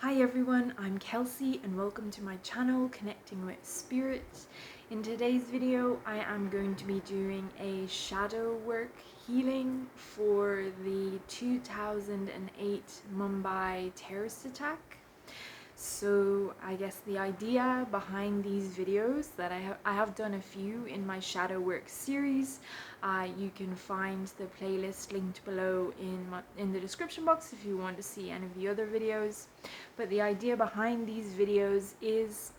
Hi everyone, I'm Kelsey and welcome to my channel Connecting with Spirit. In today's video I am going to be doing a shadow work healing for the 2008 Mumbai terrorist attack. So I guess the idea behind these videos that I have done a few in my shadow work series. You can find the playlist linked below in the description box if you want to see any of the other videos. But the idea behind these videos is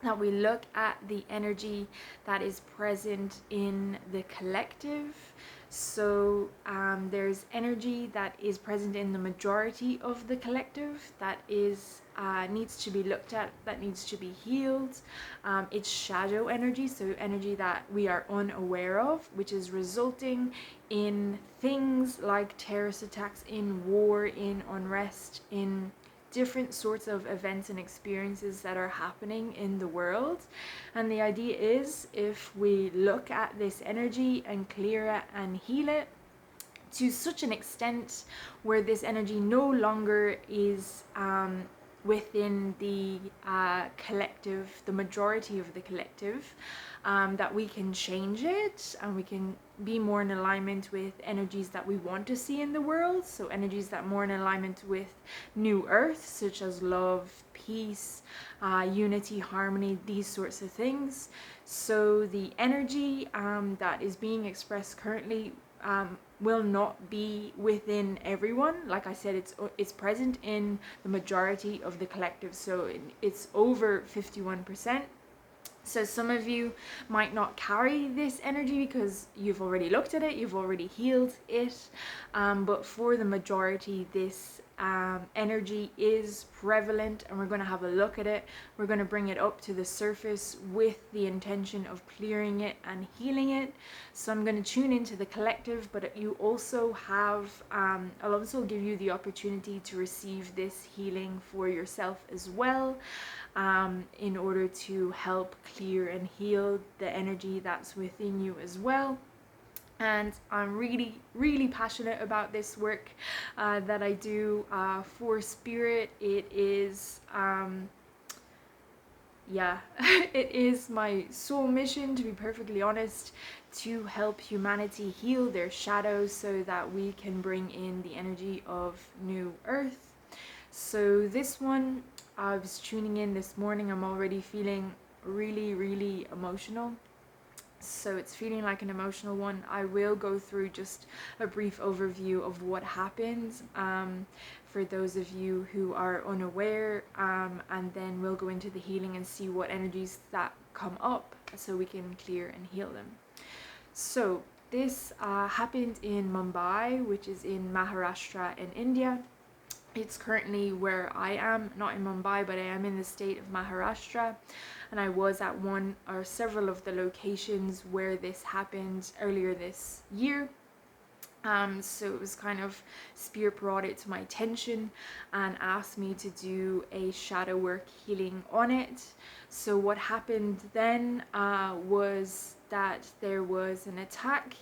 that we look at the energy that is present in the collective. So there's energy that is present in the majority of the collective that is needs to be looked at, that needs to be healed. It's shadow energy, so energy that we are unaware of, which is resulting in things like terrorist attacks, in war, in unrest, in different sorts of events and experiences that are happening in the world. And the idea is, if we look at this energy and clear it and heal it to such an extent where this energy no longer is within the collective, the majority of the collective, that we can change it and we can be more in alignment with energies that we want to see in the world. So energies that are more in alignment with New Earth, such as love, peace, unity, harmony, these sorts of things. So the energy that is being expressed currently will not be within everyone. Like I said, it's present in the majority of the collective, so it's over 51%. So some of you might not carry this energy because you've already looked at it, you've already healed it, but for the majority this energy is prevalent, and we're going to have a look at it. We're going to bring it up to the surface with the intention of clearing it and healing it. So I'm going to tune into the collective, but you also have, I'll also give you the opportunity to receive this healing for yourself as well, in order to help clear and heal the energy that's within you as well. And I'm really passionate about this work that I do for spirit. It is it is my soul mission, to be perfectly honest, to help humanity heal their shadows so that we can bring in the energy of New Earth. So this one, I was tuning in this morning, I'm already feeling really emotional. So it's feeling like an emotional one. I will go through just a brief overview of what happened for those of you who are unaware, and then we'll go into the healing and see what energies that come up so we can clear and heal them. So this happened in Mumbai, which is in Maharashtra in India. It's currently where I am, not in Mumbai, but I am in the state of Maharashtra, and I was at one or several of the locations where this happened earlier this year. So it was kind of, Spirit brought it to my attention and asked me to do a shadow work healing on it. So what happened then was that there was an attack.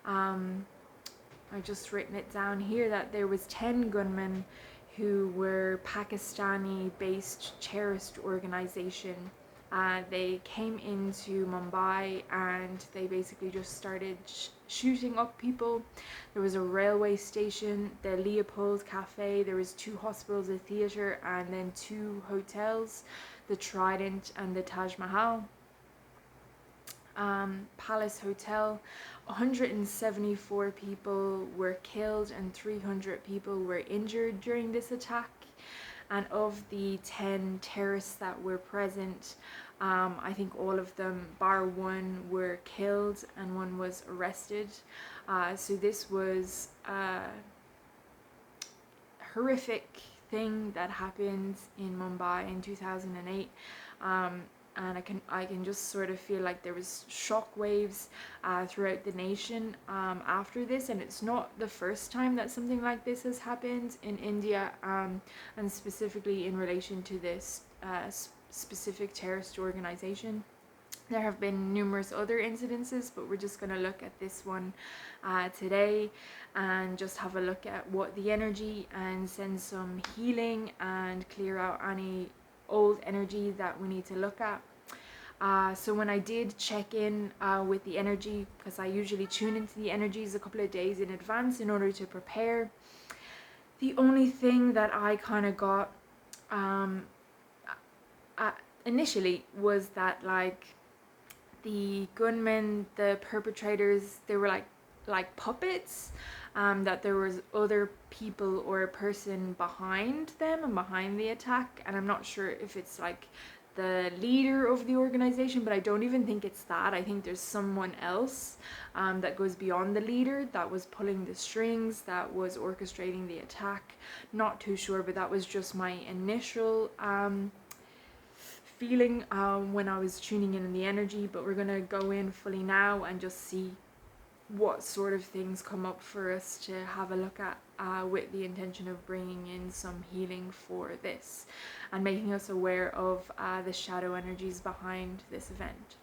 I've just written it down here that there was 10 gunmen who were Pakistani-based terrorist organization. They came into Mumbai and they basically just started shooting up people. There was a railway station, the Leopold Cafe, there was 2 hospitals, a theatre, and then 2 hotels, the Trident and the Taj Mahal. Palace Hotel. 174 people were killed and 300 people were injured during this attack. And of the 10 terrorists that were present, I think all of them bar one were killed and one was arrested. So this was a horrific thing that happened in Mumbai in 2008. And I can just sort of feel like there was shockwaves throughout the nation after this, and it's not the first time that something like this has happened in India, and specifically in relation to this specific terrorist organization. There have been numerous other incidences, but we're just going to look at this one today and just have a look at what the energy, and send some healing and clear out any old energy that we need to look at. So when I did check in with the energy, because I usually tune into the energies a couple of days in advance in order to prepare, the only thing that I kind of got initially was that, like, the gunmen, the perpetrators, they were like puppets, that there was other people or a person behind them and behind the attack. And I'm not sure if it's like the leader of the organization, but I don't even think it's that. I think there's someone else that goes beyond the leader, that was pulling the strings, that was orchestrating the attack. Not too sure, but that was just my initial feeling when I was tuning in the energy. But we're gonna go in fully now and just see what sort of things come up for us to have a look at, with the intention of bringing in some healing for this and making us aware of the shadow energies behind this event.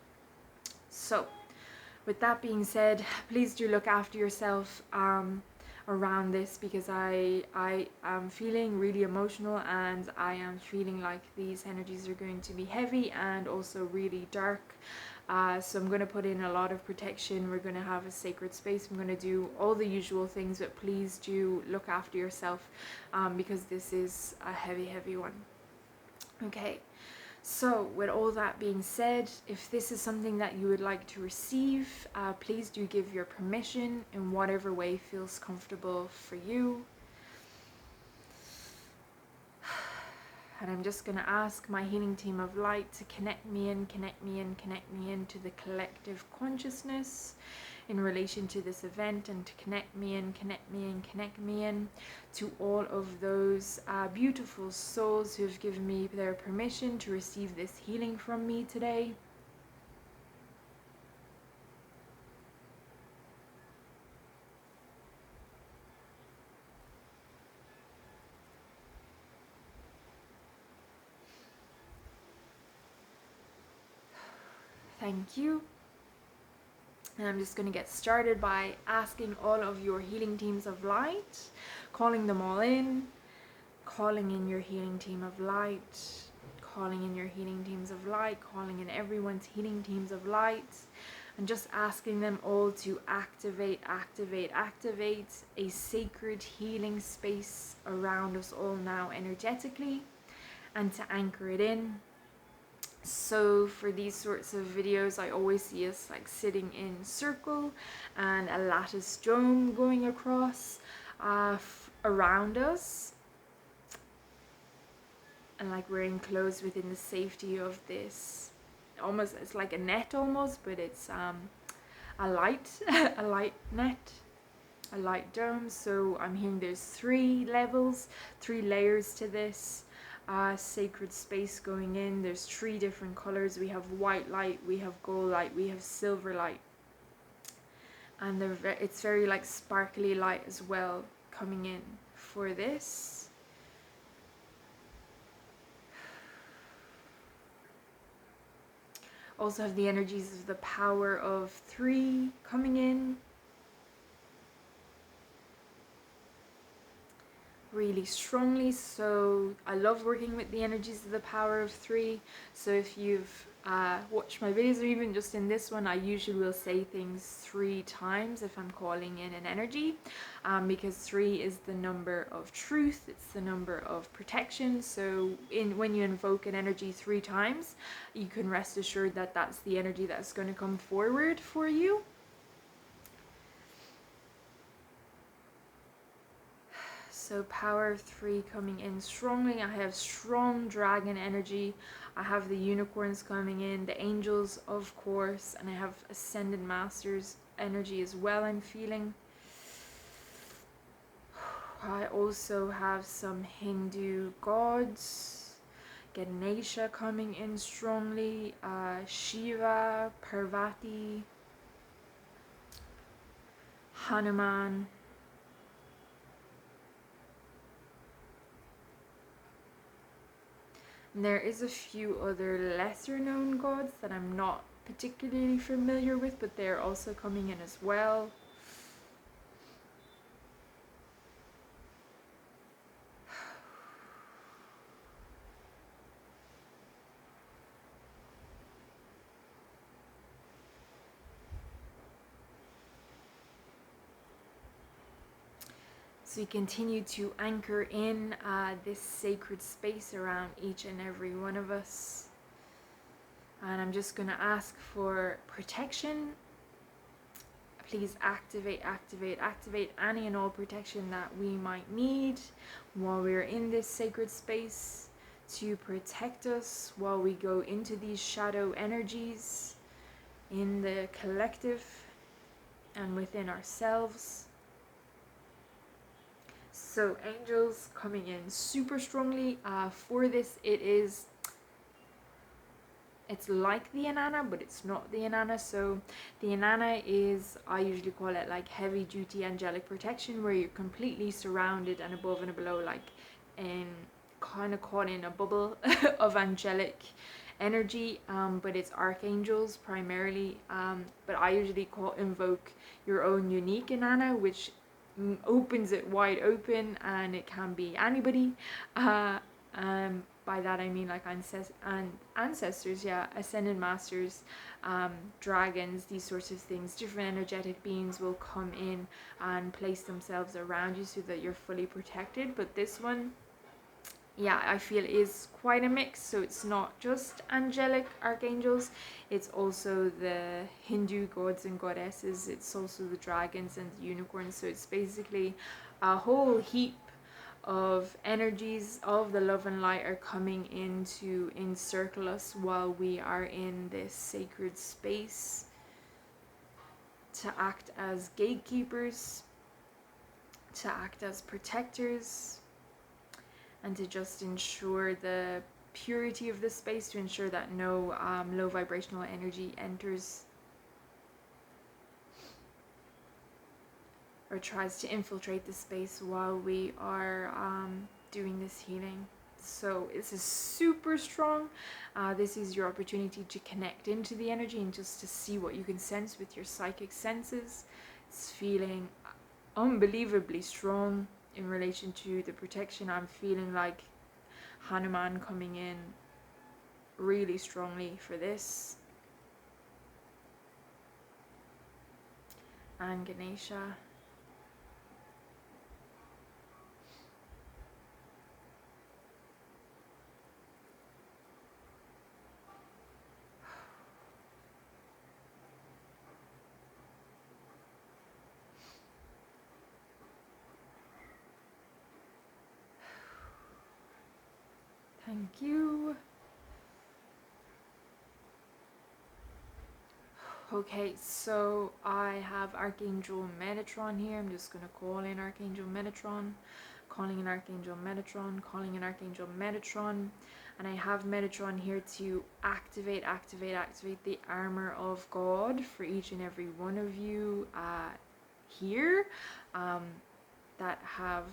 So with that being said, please do look after yourself around this, because I am feeling really emotional, and I am feeling like these energies are going to be heavy and also really dark. So I'm going to put in a lot of protection. We're going to have a sacred space. I'm going to do all the usual things, but please do look after yourself, because this is a heavy one. Okay. So with all that being said, if this is something that you would like to receive, please do give your permission in whatever way feels comfortable for you. And I'm just going to ask my healing team of light to connect me in to the collective consciousness in relation to this event, and to connect me in to all of those beautiful souls who have given me their permission to receive this healing from me today. Thank you. And I'm just going to get started by asking all of your healing teams of light, calling them all in, calling in your healing team of light, calling in your healing teams of light, calling in everyone's healing teams of light, and just asking them all to activate a sacred healing space around us all now energetically, and to anchor it in. So for these sorts of videos, I always see us like sitting in circle and a lattice dome going across around us, and like we're enclosed within the safety of this, almost, it's like a net almost, but it's a light a light net, a light dome. So I'm hearing there's 3 levels, 3 layers to this sacred space going in. There's 3 different colors. We have white light, we have gold light, we have silver light, and it's very like sparkly light as well coming in for this. Also have the energies of the power of 3 coming in really strongly. So I love working with the energies of the power of 3. So if you've watched my videos, or even just in this one, I usually will say things 3 times if I'm calling in an energy, because 3 is the number of truth, it's the number of protection. So when you invoke an energy 3 times, you can rest assured that that's the energy that's going to come forward for you. So power of 3 coming in strongly. I have strong dragon energy. I have the unicorns coming in, the angels of course, and I have ascended masters energy as well I'm feeling. I also have some Hindu gods. Ganesha coming in strongly. Shiva, Parvati, Hanuman. And there is a few other lesser known gods that I'm not particularly familiar with, but they're also coming in as well. So you continue to anchor in this sacred space around each and every one of us. And I'm just going to ask for protection. Please activate any and all protection that we might need while we're in this sacred space, to protect us while we go into these shadow energies in the collective and within ourselves. So angels coming in super strongly. For this, it's like the Inanna, but it's not the Inanna. So the Inanna is, I usually call it like heavy duty angelic protection, where you're completely surrounded and above and below, like in kind of caught in a bubble of angelic energy, but it's archangels primarily. But I usually invoke your own unique Inanna, which opens it wide open, and it can be anybody. By that I mean like ancestors, yeah, ascended masters, dragons, these sorts of things. Different energetic beings will come in and place themselves around you so that you're fully protected. But this one, yeah, I feel is quite a mix. So it's not just angelic archangels, it's also the Hindu gods and goddesses, it's also the dragons and the unicorns. So it's basically a whole heap of energies of the love and light are coming in to encircle us while we are in this sacred space, to act as gatekeepers, to act as protectors, and to just ensure the purity of the space, to ensure that no low vibrational energy enters or tries to infiltrate the space while we are doing this healing. So this is super strong. This is your opportunity to connect into the energy and just to see what you can sense with your psychic senses. It's feeling unbelievably strong in relation to the protection. I'm feeling like Hanuman coming in really strongly for this, and Ganesha. Thank you. Okay, so I have Archangel Metatron here. I'm just going to call in Archangel Metatron, calling in Archangel Metatron, calling in Archangel Metatron. And I have Metatron here to activate the armor of God for each and every one of you here that have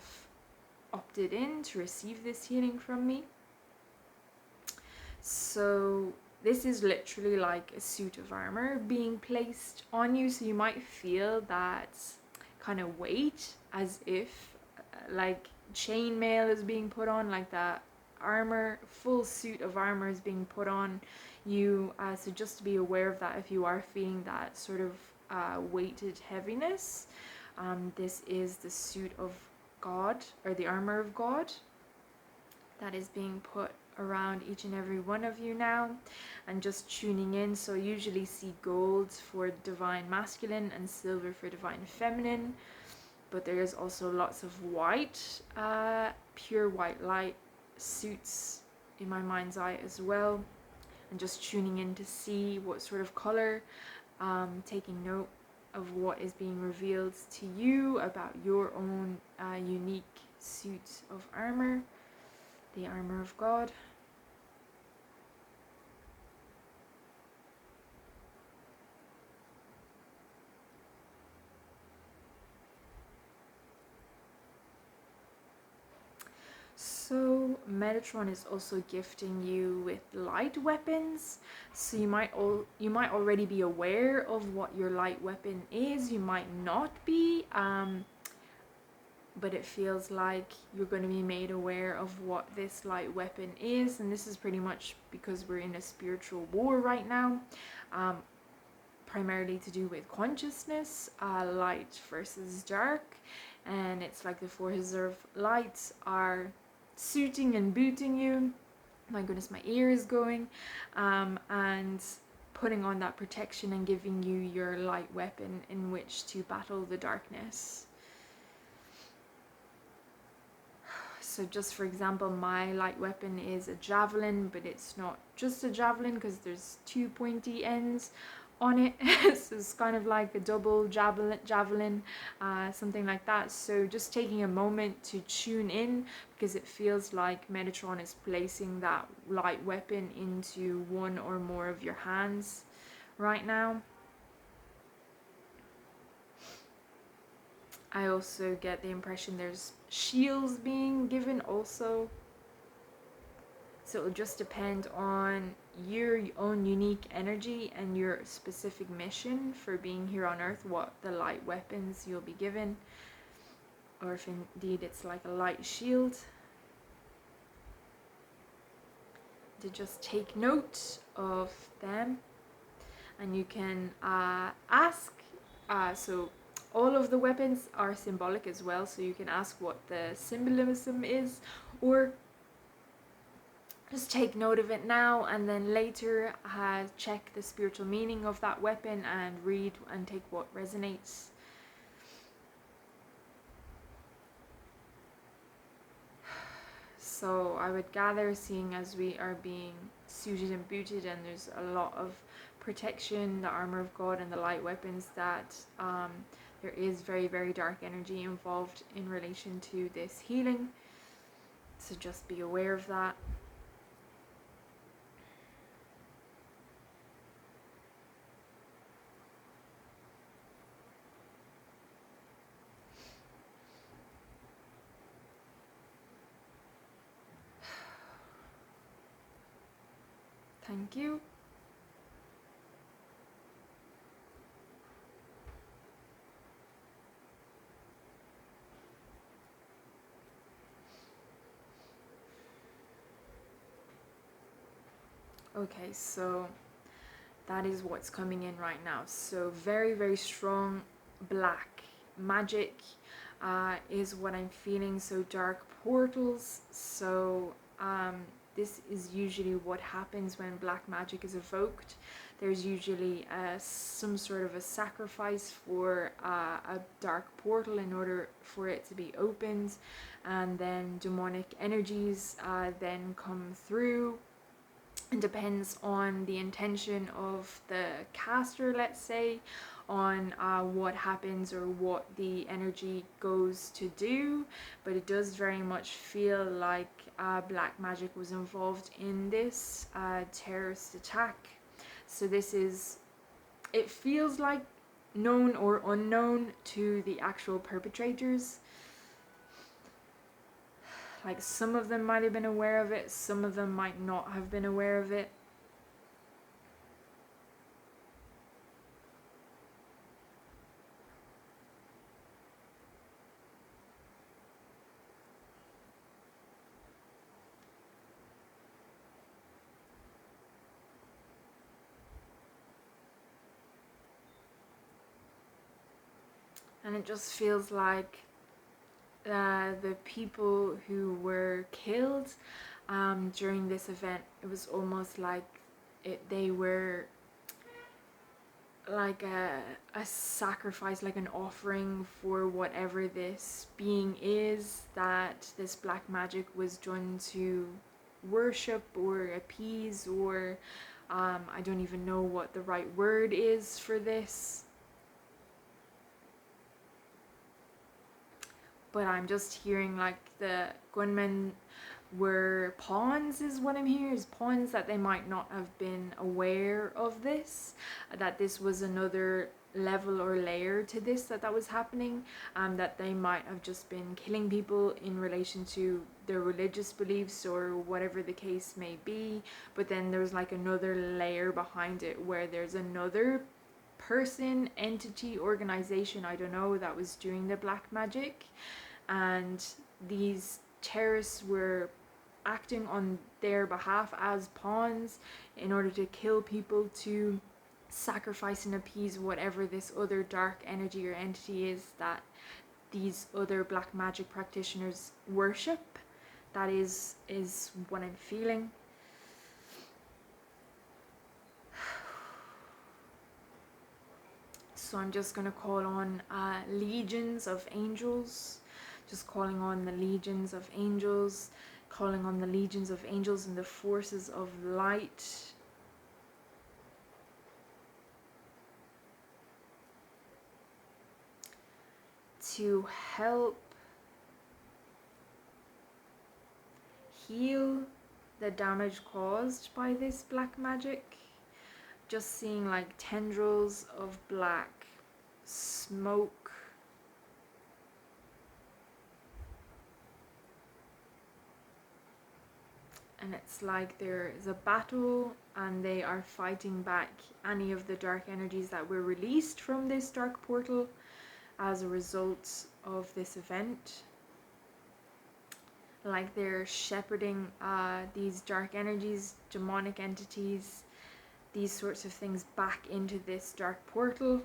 opted in to receive this healing from me. So this is literally like a suit of armor being placed on you, so you might feel that kind of weight as if like chainmail is being put on, like that armor, full suit of armor is being put on you. So just to be aware of that, if you are feeling that sort of weighted heaviness, this is the suit of God, or the armor of God, that is being put around each and every one of you now. And just tuning in, so usually see gold for divine masculine and silver for divine feminine, but there is also lots of white, pure white light suits in my mind's eye as well. And just tuning in to see what sort of color, taking note of what is being revealed to you about your own unique suit of armor, the armor of God. So Metatron is also gifting you with light weapons, so you might already be aware of what your light weapon is. You might not be, but it feels like you're going to be made aware of what this light weapon is, and this is pretty much because we're in a spiritual war right now, primarily to do with consciousness, light versus dark, and it's like the forces of light are suiting and booting you. My goodness, my ear is going, and putting on that protection and giving you your light weapon in which to battle the darkness. So just for example, my light weapon is a javelin, but it's not just a javelin because there's two pointy ends on it. So it's kind of like a double javelin, something like that. So just taking a moment to tune in, because it feels like Metatron is placing that light weapon into one or more of your hands right now. I also get the impression there's shields being given also. So it'll just depend on your own unique energy and your specific mission for being here on Earth, what the light weapons you'll be given, or if indeed it's like a light shield. To just take note of them, and you can ask. So all of the weapons are symbolic as well, so you can ask what the symbolism is, or just take note of it now and then later check the spiritual meaning of that weapon and read and take what resonates. So I would gather, seeing as we are being suited and booted and there's a lot of protection, the armor of God and the light weapons, that there is very, very dark energy involved in relation to this healing. So just be aware of that. Thank you. Okay, so that is what's coming in right now. So very, very strong black magic is what I'm feeling. So dark portals. So this is usually what happens when black magic is evoked. There's usually some sort of a sacrifice for a dark portal in order for it to be opened, and then demonic energies then come through. It depends on the intention of the caster, let's say, on what happens or what the energy goes to do, but it does very much feel like black magic was involved in this terrorist attack. So this is, it feels like known or unknown to the actual perpetrators. Like some of them might have been aware of it, some of them might not have been aware of it. And it just feels like the people who were killed during this event, it was almost like they were like a sacrifice, like an offering for whatever this being is that this black magic was done to worship or appease, or I don't even know what the right word is for this. But I'm just hearing like the gunmen were pawns, is what I'm hearing, is pawns, that they might not have been aware of this, that this was another level or layer to this that was happening, that they might have just been killing people in relation to their religious beliefs or whatever the case may be. But then there's like another layer behind it where there's another person, entity, organization, I don't know, that was doing the black magic, and these terrorists were acting on their behalf as pawns in order to kill people, to sacrifice and appease whatever this other dark energy or entity is that these other black magic practitioners worship. That is what I'm feeling. So I'm just going to call on legions of angels, just calling on the legions of angels, calling on the legions of angels and the forces of light to help heal the damage caused by this black magic. Just seeing like tendrils of black smoke, and it's like there is a battle and they are fighting back any of the dark energies that were released from this dark portal as a result of this event. Like they're shepherding these dark energies, demonic entities, these sorts of things back into this dark portal.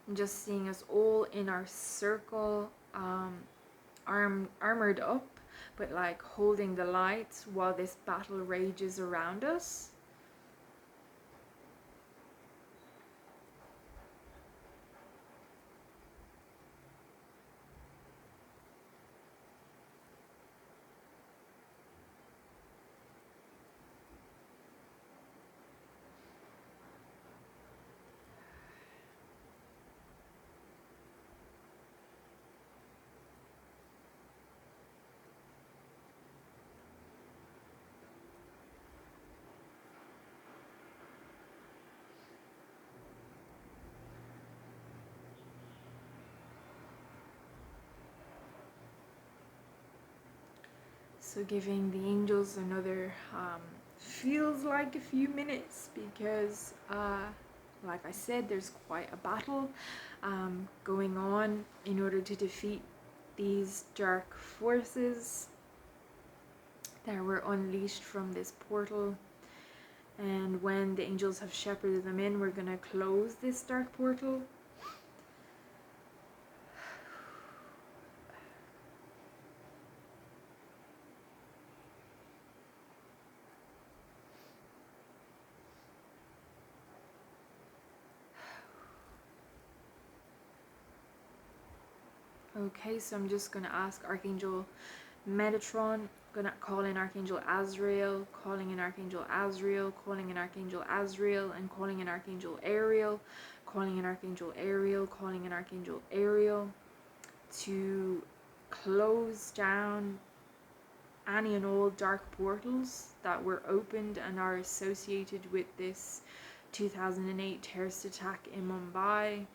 I'm just seeing us all in our circle, armored up, but like holding the light while this battle rages around us. So giving the angels another, feels like a few minutes, because like I said, there's quite a battle going on in order to defeat these dark forces that were unleashed from this portal. And when the angels have shepherded them in, we're going to close this dark portal. Okay, so I'm just going to ask Archangel Metatron, gonna call in Archangel Azrael, calling in Archangel Azrael, calling in Archangel Azrael, and calling in Archangel Ariel, calling in Archangel Ariel, calling in Archangel Ariel, to close down any and all dark portals that were opened and are associated with this 2008 terrorist attack in Mumbai.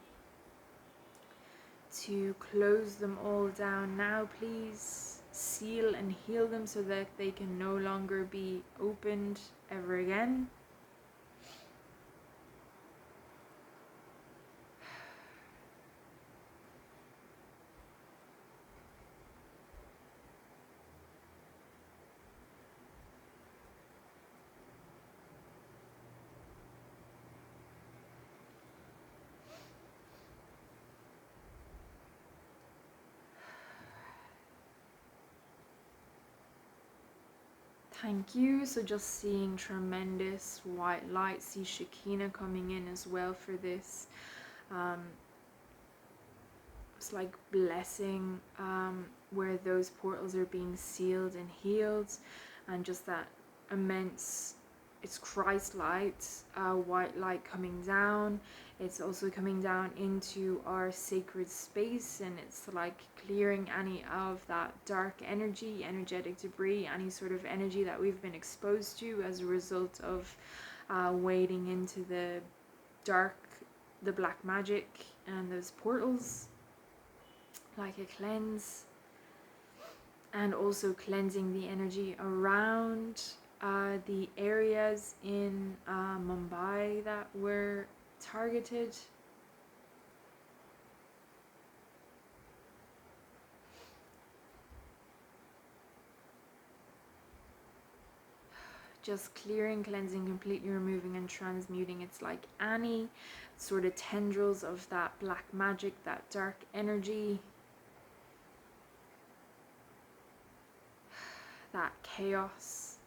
To close them all down now, please. Seal and heal them so that they can no longer be opened ever again. Thank you. So just seeing tremendous white light, see Shekinah coming in as well for this. It's like blessing where those portals are being sealed and healed, and just that immense, it's Christ light, white light coming down. It's also coming down into our sacred space, and it's like clearing any of that dark energy, energetic debris, any sort of energy that we've been exposed to as a result of wading into the dark, the black magic and those portals, like a cleanse. And also cleansing the energy around the areas in Mumbai that were targeted. Just clearing, cleansing, completely removing and transmuting. It's like any sort of tendrils of that black magic, that dark energy, that chaos.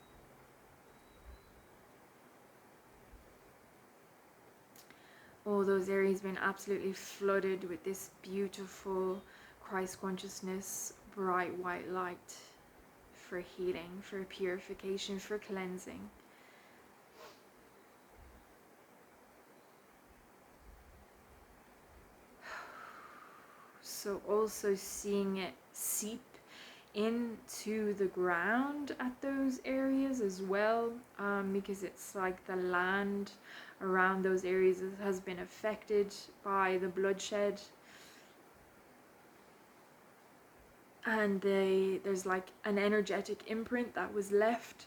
All those areas been absolutely flooded with this beautiful Christ consciousness, bright white light for healing, for purification, for cleansing. So also seeing it seep into the ground at those areas as well, because it's like the land around those areas has been affected by the bloodshed, and there's like an energetic imprint that was left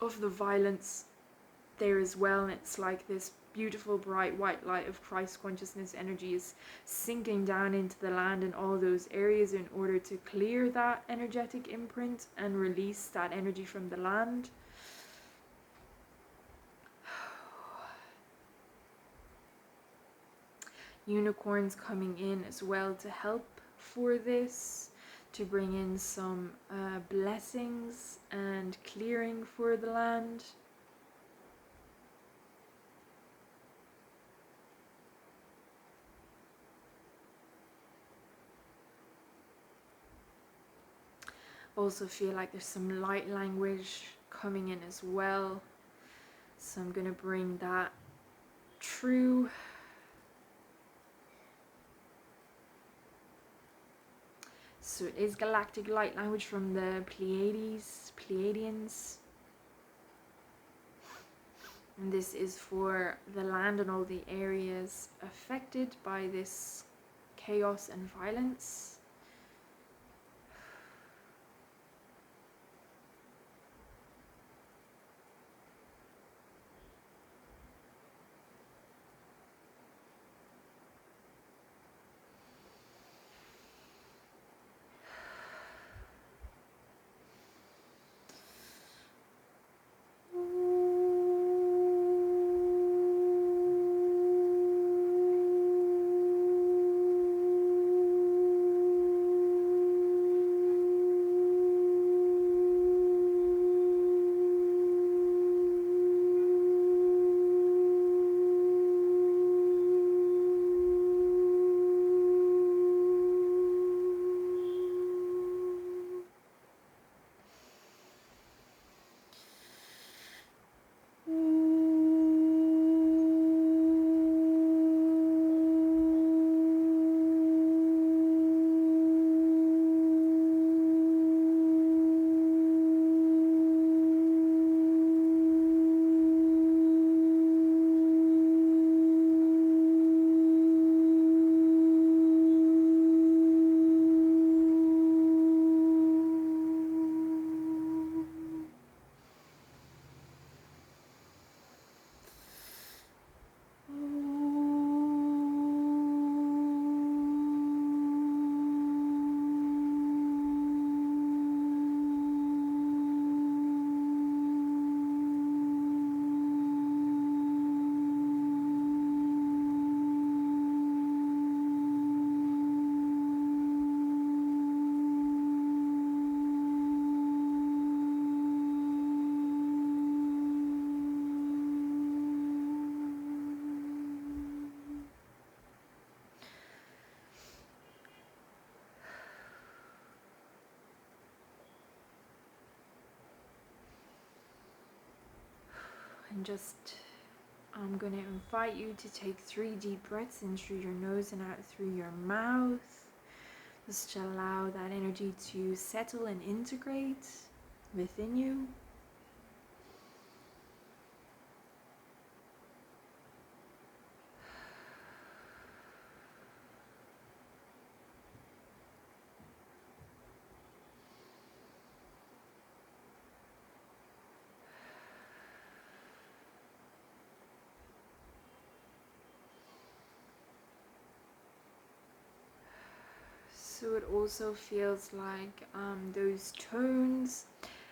of the violence there as well. And it's like this beautiful bright white light of Christ consciousness energy is sinking down into the land in all those areas in order to clear that energetic imprint and release that energy from the land. Unicorns coming in as well to help for this, to bring in some blessings and clearing for the land. Also feel like there's some light language coming in as well, so I'm going to bring that true. So it is galactic light language from the Pleiadians. And this is for the land and all the areas affected by this chaos and violence. And just, I'm going to invite you to take 3 deep breaths in through your nose and out through your mouth. Just to allow that energy to settle and integrate within you. So it also feels like those tones,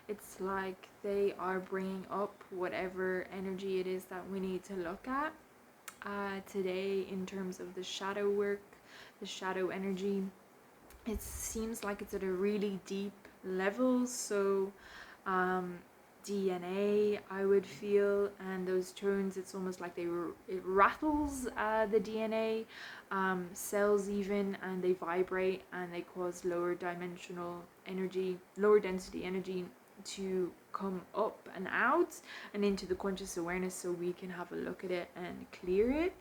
it's like they are bringing up whatever energy it is that we need to look at today in terms of the shadow work, the shadow energy. It seems like it's at a really deep level, so DNA I would feel, and those tones, it's almost like it rattles the DNA cells even, and they vibrate and they cause lower dimensional energy, lower density energy to come up and out and into the conscious awareness, so we can have a look at it and clear it.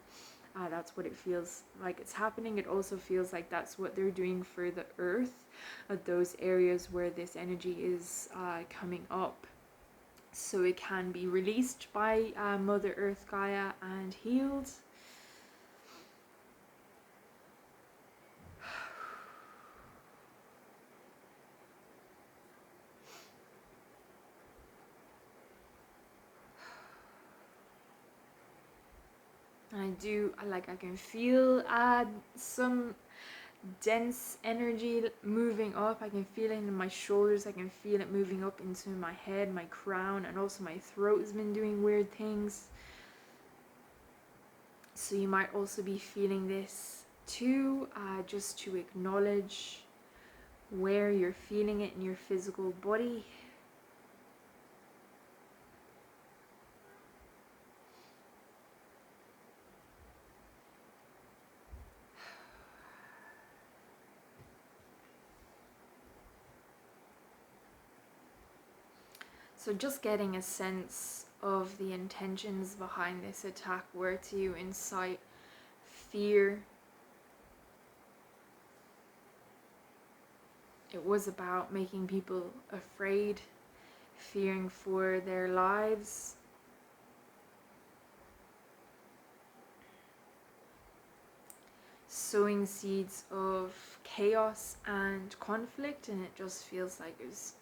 That's what it feels like it's happening. It also feels like that's what they're doing for the earth, at those areas where this energy is coming up, so it can be released by Mother Earth Gaia and healed. And I can feel some dense energy moving up. I can feel it in my shoulders, I can feel it moving up into my head, my crown, and also my throat has been doing weird things. So you might also be feeling this too, just to acknowledge where you're feeling it in your physical body. So just getting a sense of the intentions behind this attack were to incite fear. It was about making people afraid, fearing for their lives. Sowing seeds of chaos and conflict, and it just feels like it was,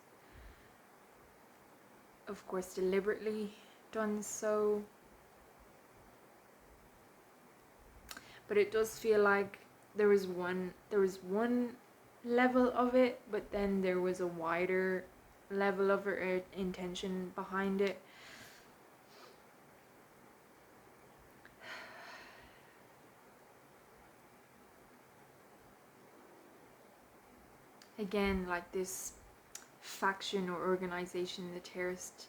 of course, deliberately done so. But it does feel like there was one level of it, but then there was a wider level of intention behind it. Again, like this faction or organization, the terrorist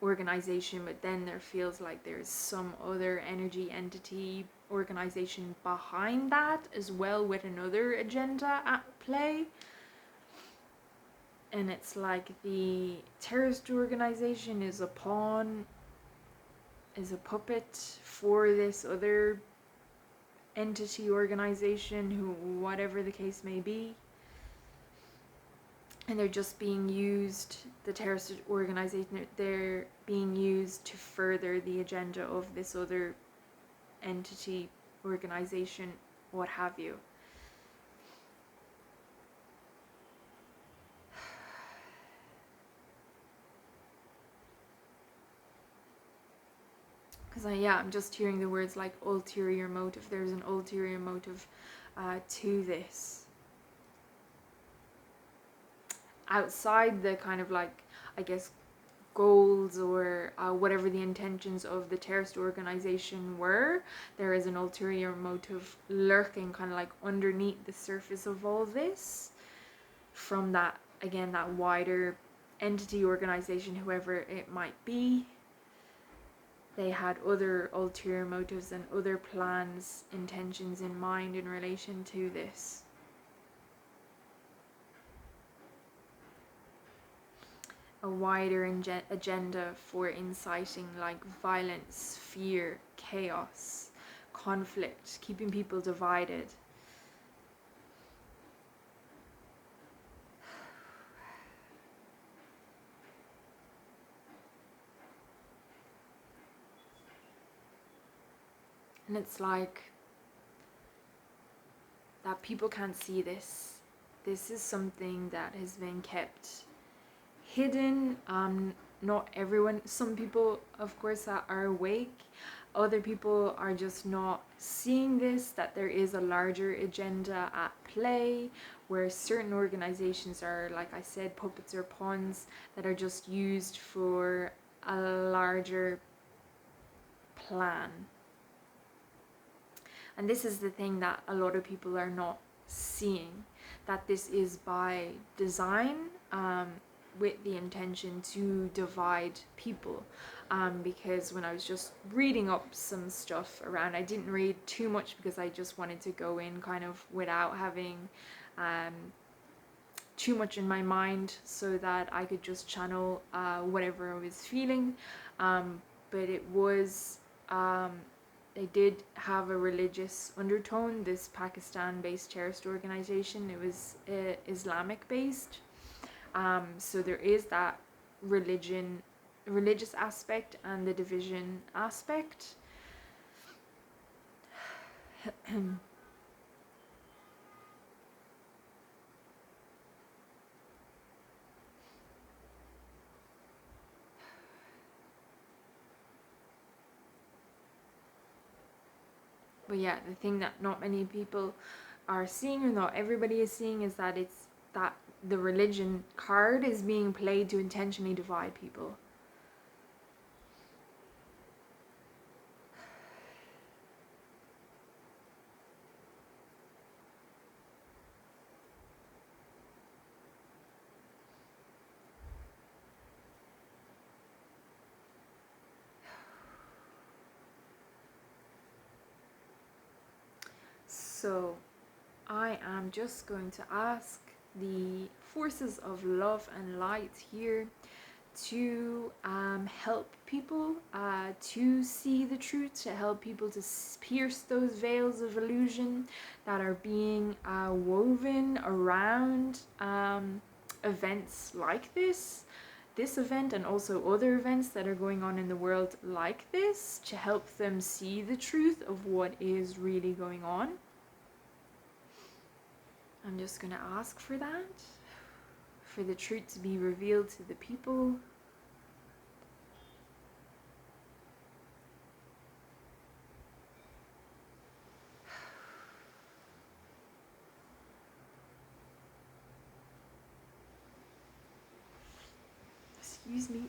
organization, but then there feels like there's some other energy entity organization behind that as well, with another agenda at play. And it's like the terrorist organization is a pawn, is a puppet for this other entity organization, who, whatever the case may be. And they're just being used, the terrorist organization, they're being used to further the agenda of this other entity, organization, what have you. Because I'm just hearing the words like ulterior motive. There's an ulterior motive to this. Outside the kind of like, I guess, goals or whatever the intentions of the terrorist organization were, there is an ulterior motive lurking kind of like underneath the surface of all this, from that, again, that wider entity, organization, whoever it might be. They had other ulterior motives and other plans, intentions in mind in relation to this. a wider agenda for inciting like violence, fear, chaos, conflict, keeping people divided. And it's like that people can't see this. This is something that has been kept hidden. Not everyone, some people of course are awake, other people are just not seeing this, that there is a larger agenda at play, where certain organizations are, like I said, puppets or pawns that are just used for a larger plan. And this is the thing that a lot of people are not seeing, that this is by design, with the intention to divide people. Because when I was just reading up some stuff around, I didn't read too much because I just wanted to go in kind of without having too much in my mind, so that I could just channel whatever I was feeling. But it was they did have a religious undertone, this Pakistan-based terrorist organization. It was Islamic-based. So there is that religious aspect and the division aspect. But yeah, the thing that not many people are seeing, or not everybody is seeing, is that it's that the religion card is being played to intentionally divide people. So I am just going to ask the forces of love and light here to help people to see the truth, to help people to pierce those veils of illusion that are being woven around events like this event, and also other events that are going on in the world like this, to help them see the truth of what is really going on. I'm just going to ask for that, for the truth to be revealed to the people. Excuse me.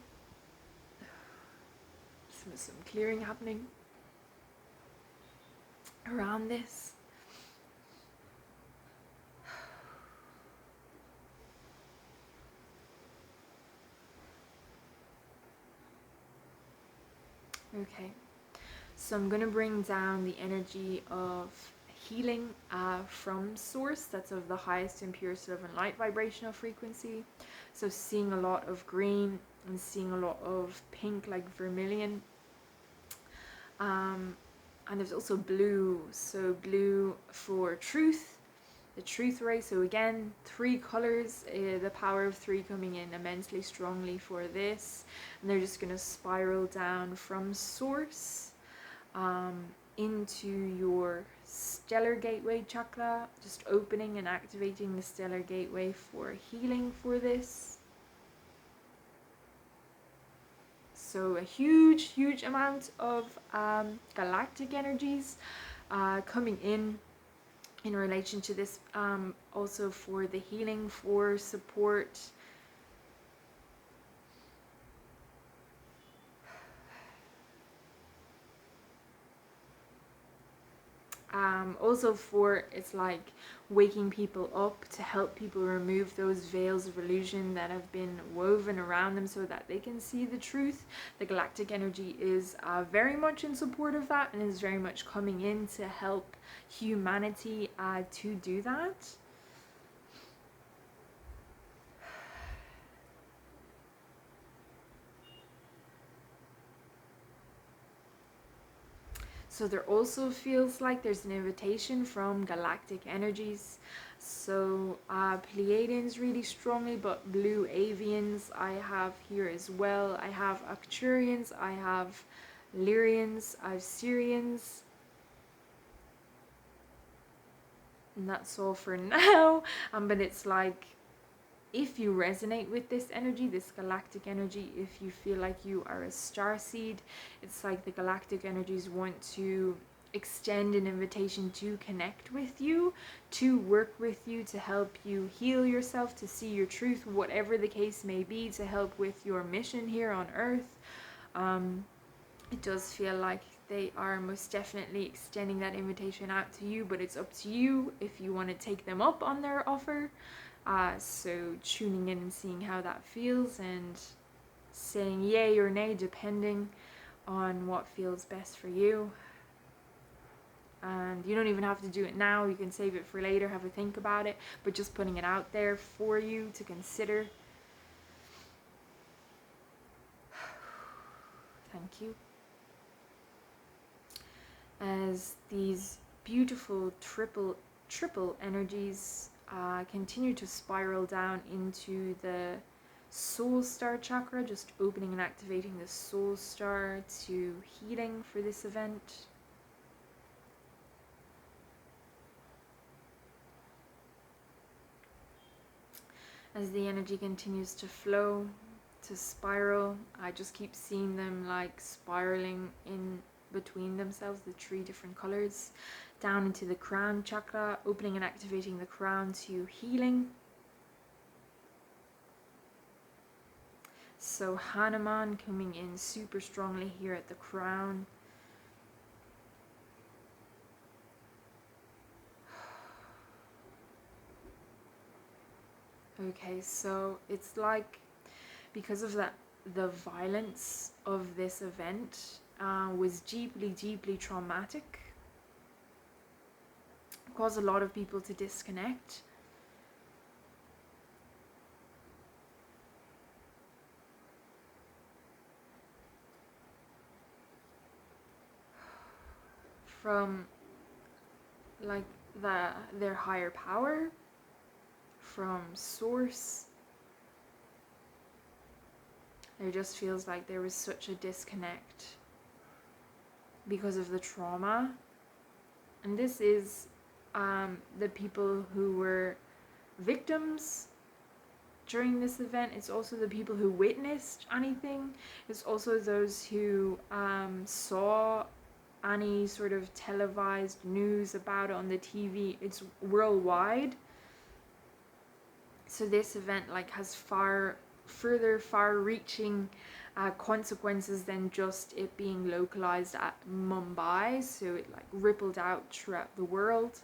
Some clearing happening around this. Okay, so I'm going to bring down the energy of healing from source, that's of the highest and purest love and light vibrational frequency. So seeing a lot of green and seeing a lot of pink, like vermilion. And there's also blue, so blue for truth, the truth ray. So again, 3 colors, the power of 3 coming in immensely strongly for this. And they're just going to spiral down from source into your stellar gateway chakra, just opening and activating the stellar gateway for healing for this. So a huge amount of galactic energies coming in relation to this, also for the healing, for support. Also for, it's like waking people up, to help people remove those veils of illusion that have been woven around them, so that they can see the truth. The galactic energy is very much in support of that, and is very much coming in to help humanity to do that. So there also feels like there's an invitation from galactic energies. So Pleiadians really strongly, but blue avians I have here as well. I have Arcturians, I have Lyrians, I have Syrians. And that's all for now. But it's like, if you resonate with this energy, this galactic energy, if you feel like you are a starseed, it's like the galactic energies want to extend an invitation to connect with you, to work with you, to help you heal yourself, to see your truth, whatever the case may be, to help with your mission here on Earth. It does feel like they are most definitely extending that invitation out to you, but it's up to you if you want to take them up on their offer. So tuning in and seeing how that feels and saying yay or nay depending on what feels best for you. And you don't even have to do it now, you can save it for later, have a think about it, but just putting it out there for you to consider. Thank you. As these beautiful triple energies continue to spiral down into the soul star chakra, just opening and activating the soul star to healing for this event. As the energy continues to flow, to spiral, I just keep seeing them like spiraling in between themselves, the 3 different colors, down into the crown chakra, opening and activating the crown to healing. So Hanuman coming in super strongly here at the crown. Okay, so it's like, because of that, the violence of this event was deeply traumatic. It caused a lot of people to disconnect. From like their higher power, from source. There just feels like there was such a disconnect because of the trauma. And this is the people who were victims during this event. It's also the people who witnessed anything. It's also those who saw any sort of televised news about it on the TV. It's worldwide. So this event like has far-reaching consequences than just it being localized at Mumbai. So it like rippled out throughout the world.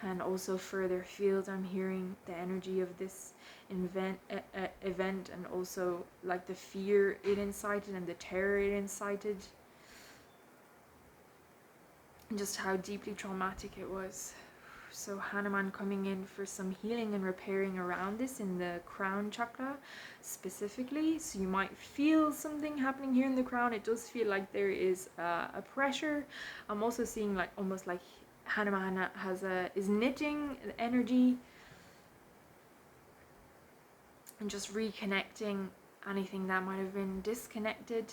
And also further afield, I'm hearing the energy of this event, and also like the fear it incited and the terror it incited, and just how deeply traumatic it was. So Hanuman coming in for some healing and repairing around this in the crown chakra specifically. So you might feel something happening here in the crown. It does feel like there is a pressure. I'm also seeing like almost like Hanuman is knitting the energy and just reconnecting anything that might have been disconnected.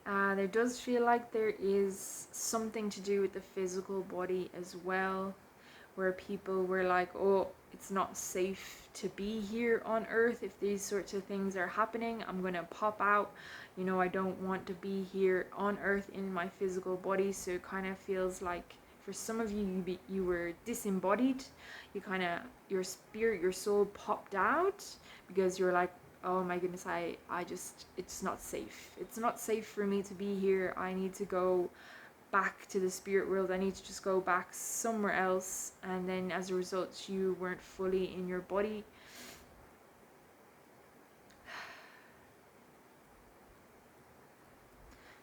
There does feel like there is something to do with the physical body as well, where people were like, oh, it's not safe to be here on Earth. If these sorts of things are happening, I'm gonna pop out. You know, I don't want to be here on Earth in my physical body. So it kind of feels like for some of you, you were disembodied. You kind of, your spirit, your soul popped out because you're like, oh my goodness, I just, it's not safe. It's not safe for me to be here. I need to go back to the spirit world. I need to just go back somewhere else. And then as a result, you weren't fully in your body.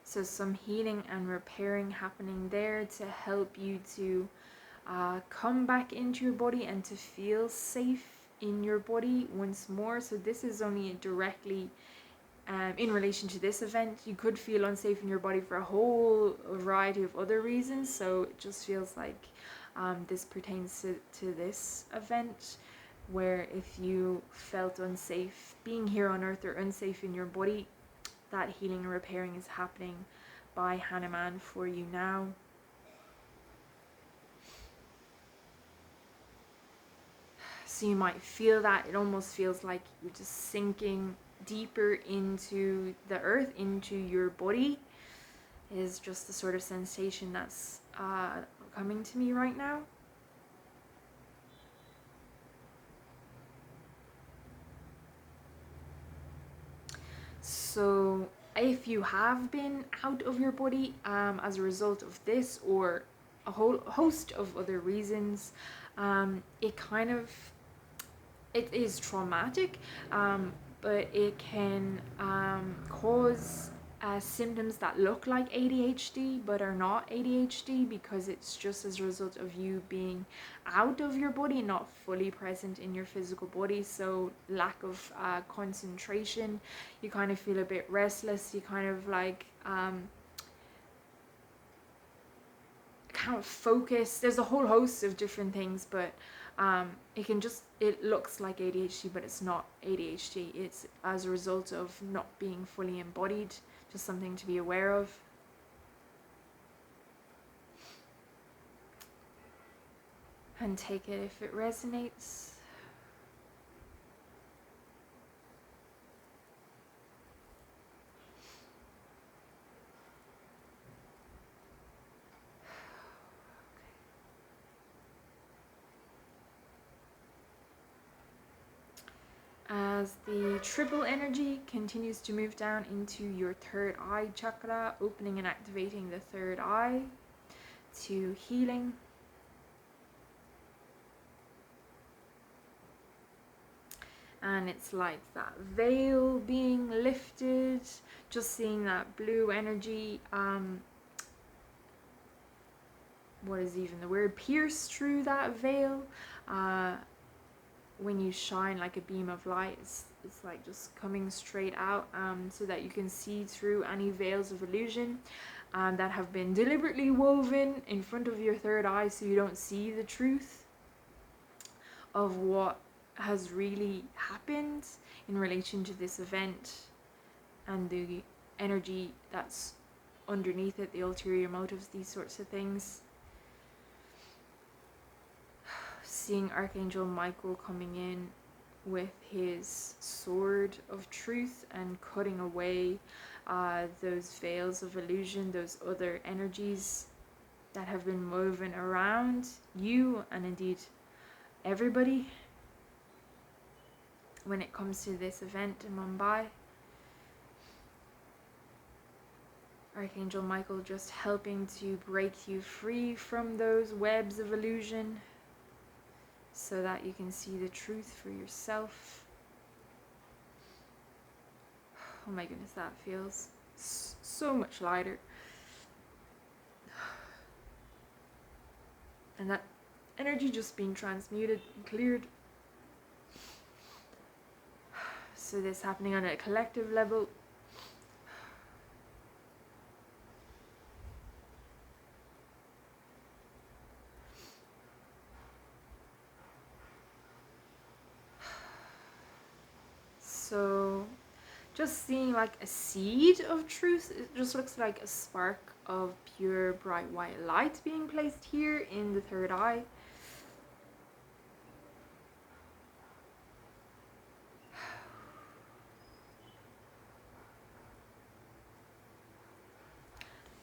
So some healing and repairing happening there to help you to come back into your body and to feel safe in your body once more. So this is only directly in relation to this event. You could feel unsafe in your body for a whole variety of other reasons, so it just feels like this pertains to this event, where if you felt unsafe being here on earth or unsafe in your body, that healing and repairing is happening by Hanuman for you now. So you might feel that it almost feels like you're just sinking deeper into the earth, into your body, is just the sort of sensation that's coming to me right now. So if you have been out of your body as a result of this or a whole host of other reasons, it is traumatic, but it can cause symptoms that look like ADHD but are not ADHD, because it's just as a result of you being out of your body, not fully present in your physical body. So lack of concentration, you kind of feel a bit restless, you kind of like can't focus. There's a whole host of different things, but it looks like ADHD, but it's not ADHD. It's as a result of not being fully embodied. Just something to be aware of. And take it if it resonates. As the triple energy continues to move down into your third eye chakra, opening and activating the third eye to healing. And it's like that veil being lifted, just seeing that blue energy, what is even the word, pierce through that veil. When you shine like a beam of light, it's like just coming straight out, so that you can see through any veils of illusion that have been deliberately woven in front of your third eye, so you don't see the truth of what has really happened in relation to this event and the energy that's underneath it, the ulterior motives, these sorts of things. Seeing Archangel Michael coming in with his sword of truth and cutting away those veils of illusion, those other energies that have been woven around you and indeed everybody when it comes to this event in Mumbai. Archangel Michael just helping to break you free from those webs of illusion, so that you can see the truth for yourself. Oh my goodness, that feels so much lighter. And that energy just being transmuted and cleared. So this happening on a collective level. So just seeing like a seed of truth, it just looks like a spark of pure bright white light being placed here in the third eye.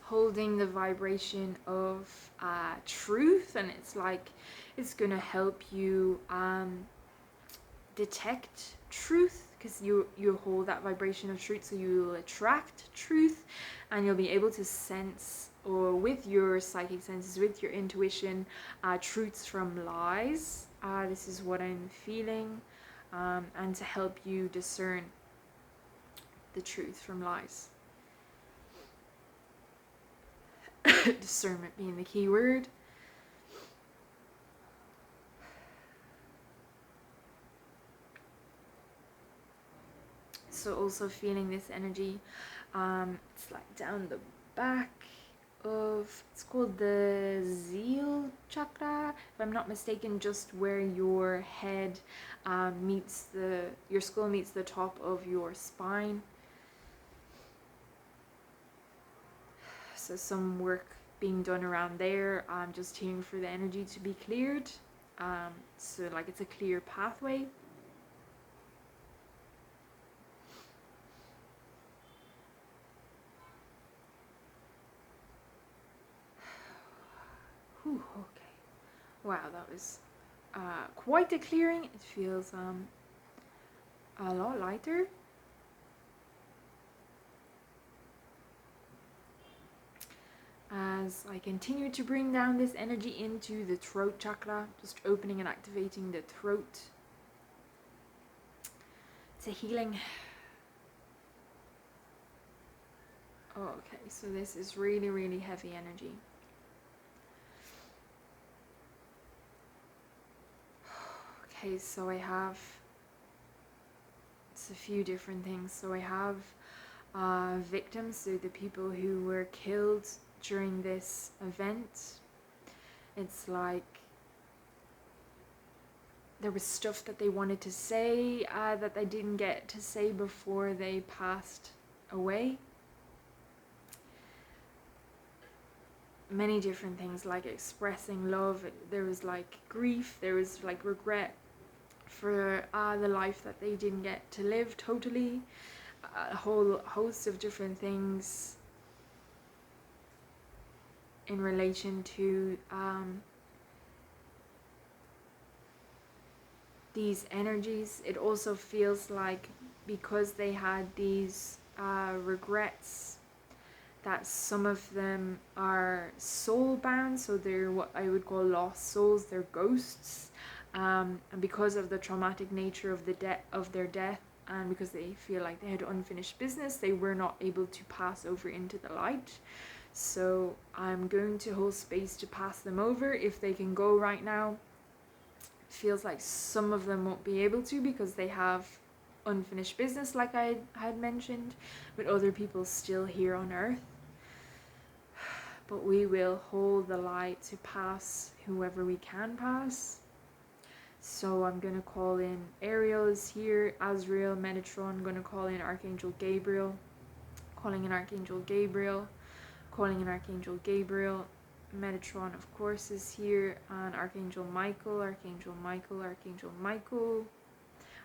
Holding the vibration of truth, and it's like it's gonna help you detect truth, because you hold that vibration of truth, so you will attract truth, and you'll be able to sense, or with your psychic senses, with your intuition, truths from lies. This is what I'm feeling, and to help you discern the truth from lies. Discernment being the key word. So also feeling this energy. It's like down the back of, it's called the Zeal chakra, if I'm not mistaken, just where your head meets your skull meets the top of your spine. So some work being done around there. I'm just here for the energy to be cleared. So like it's a clear pathway. Whew, okay. Wow, that was quite a clearing. It feels a lot lighter. As I continue to bring down this energy into the throat chakra, just opening and activating the throat. It's a healing. Okay, so this is really, really heavy energy. Okay, so I have, it's a few different things. So I have victims, so the people who were killed during this event. It's like there was stuff that they wanted to say that they didn't get to say before they passed away. Many different things, like expressing love. There was like grief, there was like regret for the life that they didn't get to live totally. A whole host of different things in relation to these energies. It also feels like because they had these regrets, that some of them are soul bound, so they're what I would call lost souls, they're ghosts, and because of the traumatic nature of their death, and because they feel like they had unfinished business, they were not able to pass over into the light. So I'm going to hold space to pass them over if they can go right now. It feels like some of them won't be able to because they have unfinished business, like I had mentioned, with other people still here on earth. But we will hold the light to pass whoever we can pass. So I'm going to call in Ariel is here, Azrael, Metatron. I'm going to call in Archangel Gabriel, calling in Archangel Gabriel, calling in Archangel Gabriel. Metatron, of course, is here, and Archangel Michael, Archangel Michael, Archangel Michael,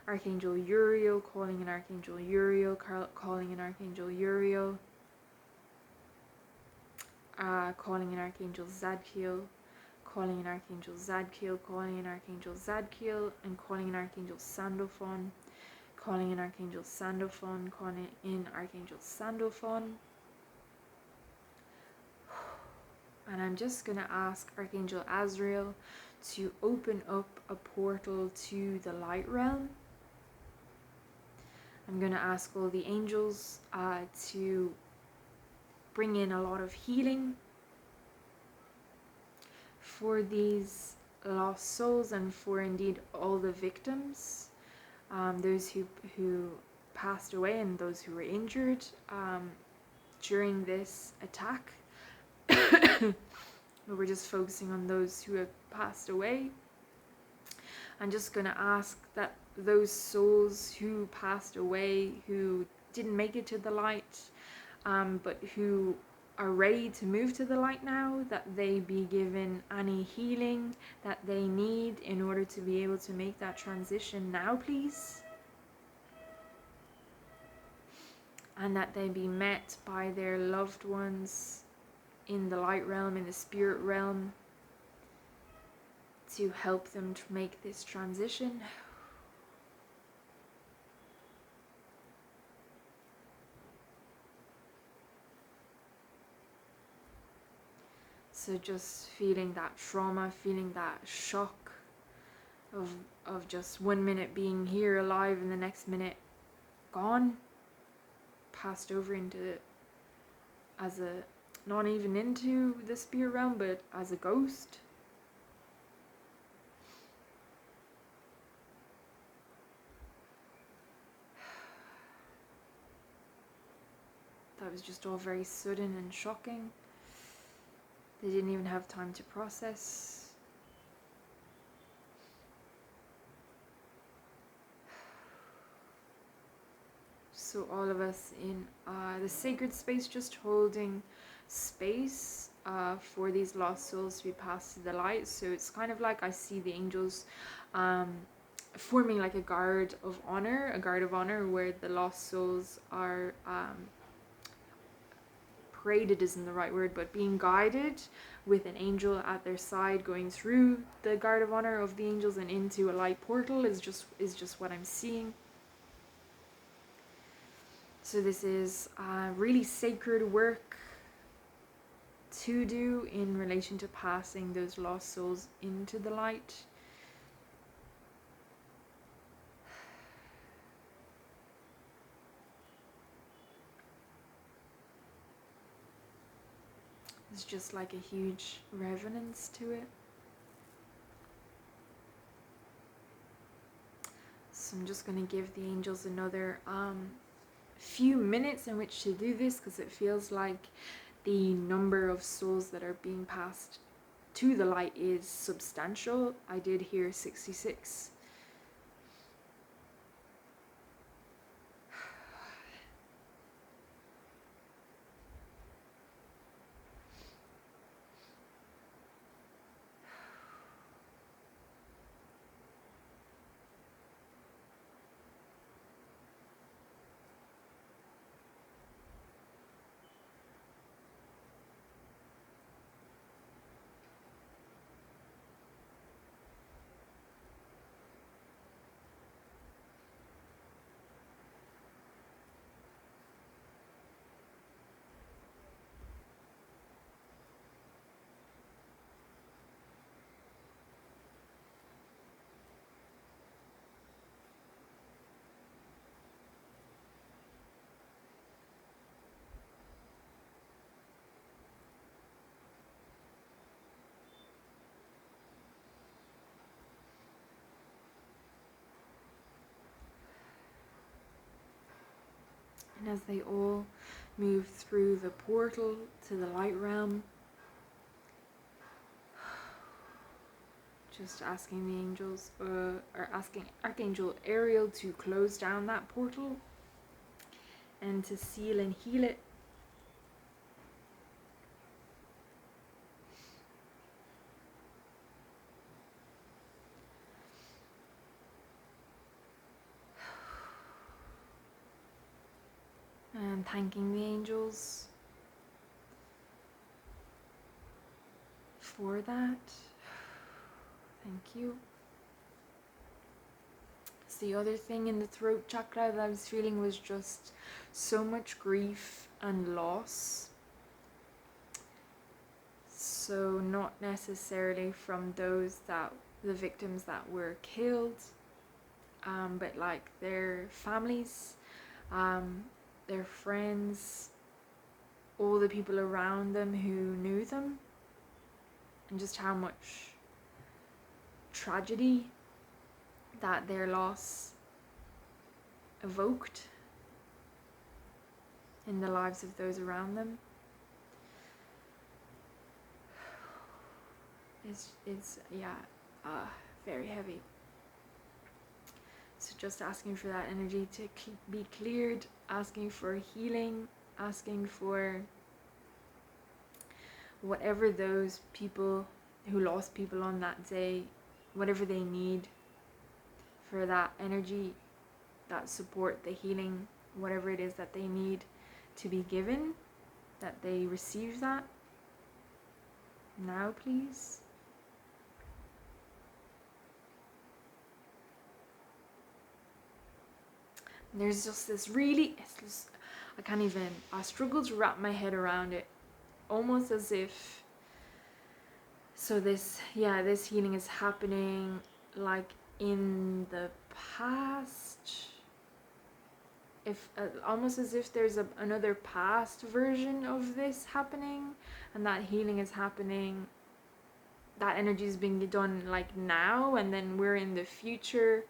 Archangel Uriel, calling in Archangel Uriel, calling in Archangel Uriel, calling in Archangel Zadkiel, calling in Archangel Zadkiel, calling in Archangel Zadkiel, and calling in Archangel Sandalphon, calling in Archangel Sandalphon, calling in Archangel Sandalphon. And I'm just going to ask Archangel Azrael to open up a portal to the light realm. I'm going to ask all the angels to bring in a lot of healing for these lost souls and for indeed all the victims, those who passed away and those who were injured during this attack. But we're just focusing on those who have passed away. I'm just going to ask that those souls who passed away, who didn't make it to the light, but who are ready to move to the light now, that they be given any healing that they need in order to be able to make that transition now, please. And that they be met by their loved ones in the light realm, in the spirit realm, to help them to make this transition. So just feeling that trauma, feeling that shock of just 1 minute being here alive and the next minute gone, passed over into, as a, not even into the spirit realm, but as a ghost. That was just all very sudden and shocking. They didn't even have time to process. So all of us in the sacred space, just holding space for these lost souls to be passed to the light. So it's kind of like I see the angels forming like a guard of honor where the lost souls are paraded isn't the right word, but being guided with an angel at their side, going through the guard of honor of the angels and into a light portal is just what I'm seeing. So this is really sacred work to do in relation to passing those lost souls into the light. It's just like a huge reverence to it. So I'm just going to give the angels another few minutes in which to do this, because it feels like the number of souls that are being passed to the light is substantial. I did hear 66. And as they all move through the portal to the light realm, just asking the angels, or asking Archangel Ariel to close down that portal and to seal and heal it. And thanking the angels for that. Thank you. So the other thing in the throat chakra that I was feeling was just so much grief and loss. So not necessarily from the victims that were killed, but like their families, their friends, all the people around them who knew them, and just how much tragedy that their loss evoked in the lives of those around them. It's very heavy. So just asking for that energy to be cleared, asking for healing, asking for whatever those people who lost people on that day, whatever they need for that energy, that support, the healing, whatever it is that they need to be given, that they receive that now, please. There's just this I struggle to wrap my head around it, almost as if, so this healing is happening like in the past, almost as if there's another past version of this happening, and that healing is happening, that energy is being done like now, and then we're in the future.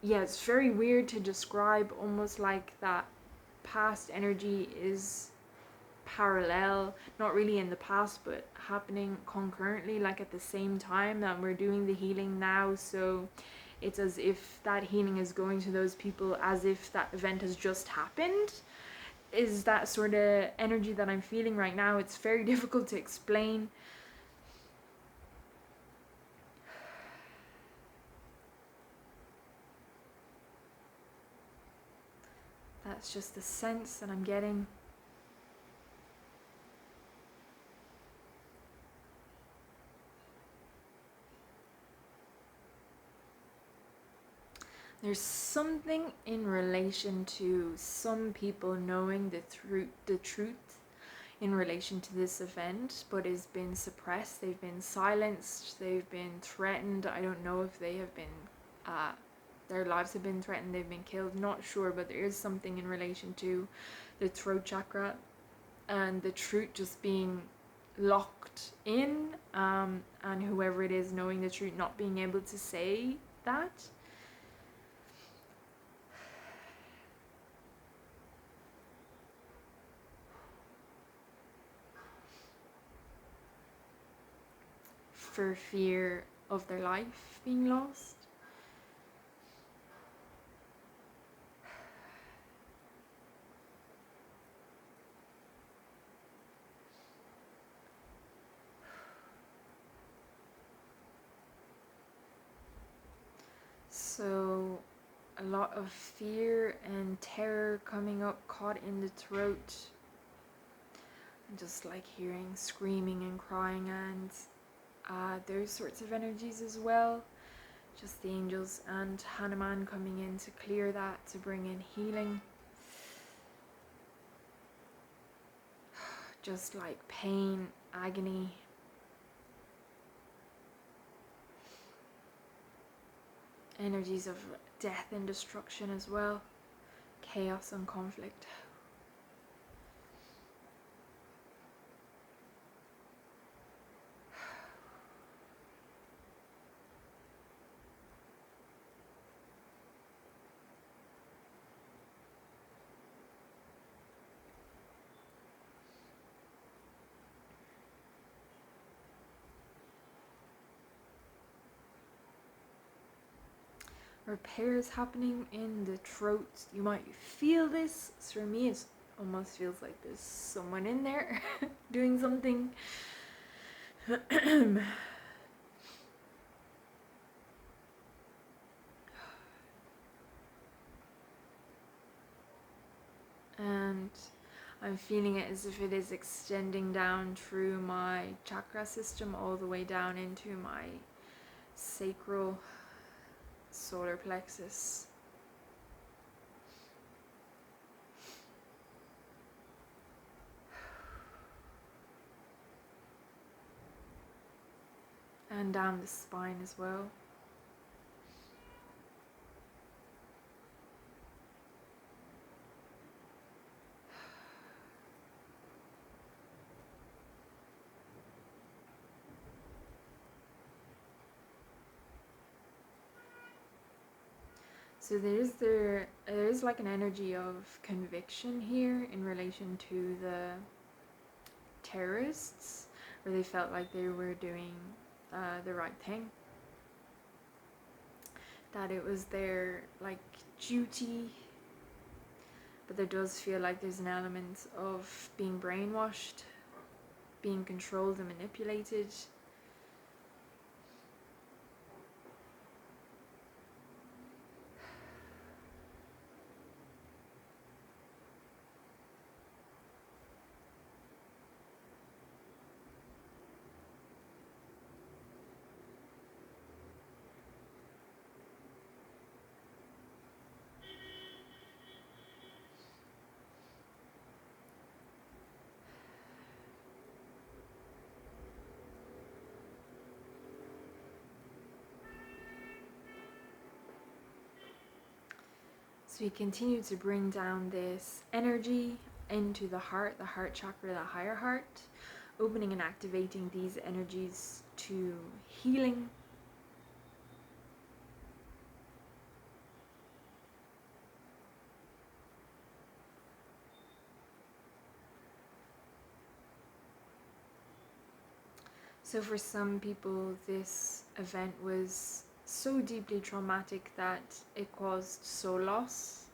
It's very weird to describe, almost like that past energy is parallel, not really in the past, but happening concurrently, like at the same time that we're doing the healing now. So it's as if that healing is going to those people as if that event has just happened, is that sort of energy that I'm feeling right now. It's very difficult to explain. That's just the sense that I'm getting. There's something in relation to some people knowing the truth in relation to this event, but it's been suppressed. They've been silenced. They've been threatened. I don't know if they have been, their lives have been threatened. They've been killed. Not sure, but there is something in relation to the throat chakra and the truth just being locked in, and whoever it is knowing the truth not being able to say that. For fear of their life being lost. So a lot of fear and terror coming up, caught in the throat, and just like hearing screaming and crying, and those sorts of energies as well. Just the angels and Hanuman coming in to clear that, to bring in healing. Just like pain, agony. Energies of death and destruction as well. Chaos and conflict. Repairs happening in the throat. You might feel this. So for me, it almost feels like there's someone in there doing something. And I'm feeling it as if it is extending down through my chakra system all the way down into my sacral solar plexus. And down the spine as well. So there is like an energy of conviction here in relation to the terrorists, where they felt like they were doing the right thing, that it was their like duty. But there does feel like there's an element of being brainwashed, being controlled and manipulated. So we continue to bring down this energy into the heart chakra, the higher heart, opening and activating these energies to healing. So for some people, this event was so deeply traumatic that it caused soul loss.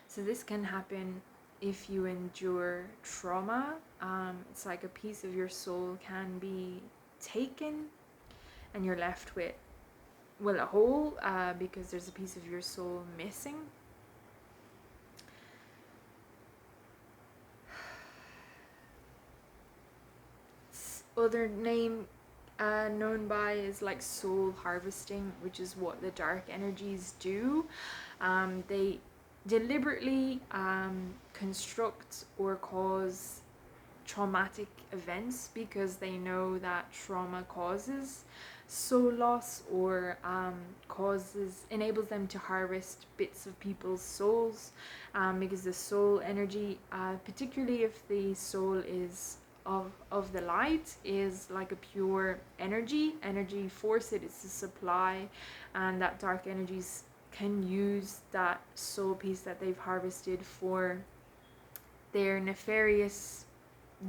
So this can happen if you endure trauma. It's like a piece of your soul can be taken and you're left with, well, a hole, because there's a piece of your soul missing. Other name known by is like soul harvesting, which is what the dark energies do. They deliberately construct or cause traumatic events because they know that trauma causes soul loss, or enables them to harvest bits of people's souls, because the soul energy, particularly if the soul is of the light, is like a pure energy force. It is a supply, and that dark energies can use that soul piece that they've harvested for their nefarious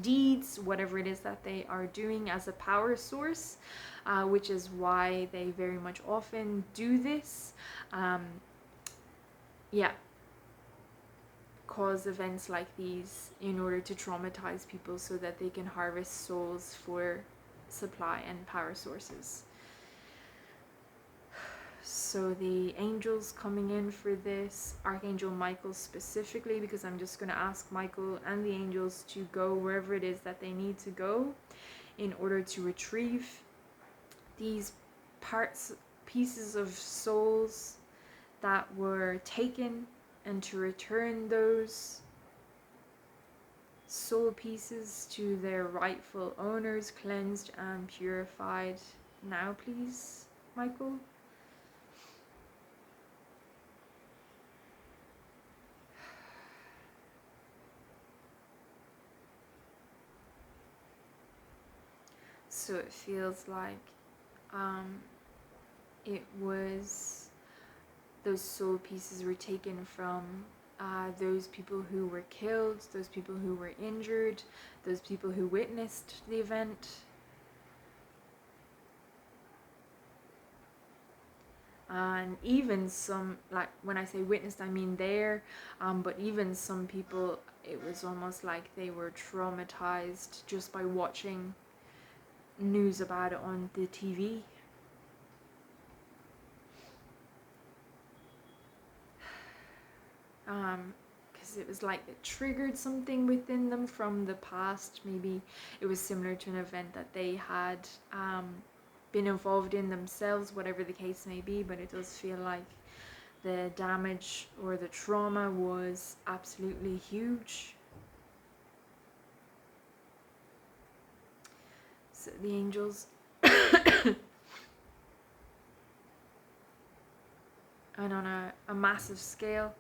deeds, whatever it is that they are doing, as a power source, which is why they very much often do this. Yeah, cause events like these in order to traumatize people so that they can harvest souls for supply and power sources. So the angels coming in for this, Archangel Michael specifically, because I'm just going to ask Michael and the angels to go wherever it is that they need to go in order to retrieve these pieces of souls that were taken, and to return those soul pieces to their rightful owners, cleansed and purified. Now please, Michael. So it feels like it was, those soul pieces were taken from those people who were killed, those people who were injured, those people who witnessed the event. And even some, like when I say witnessed, I mean there, but even some people, it was almost like they were traumatized just by watching news about it on the TV. Because it was like it triggered something within them from the past. Maybe it was similar to an event that they had been involved in themselves, whatever the case may be, but it does feel like the damage or the trauma was absolutely huge. So the angels and on a massive scale,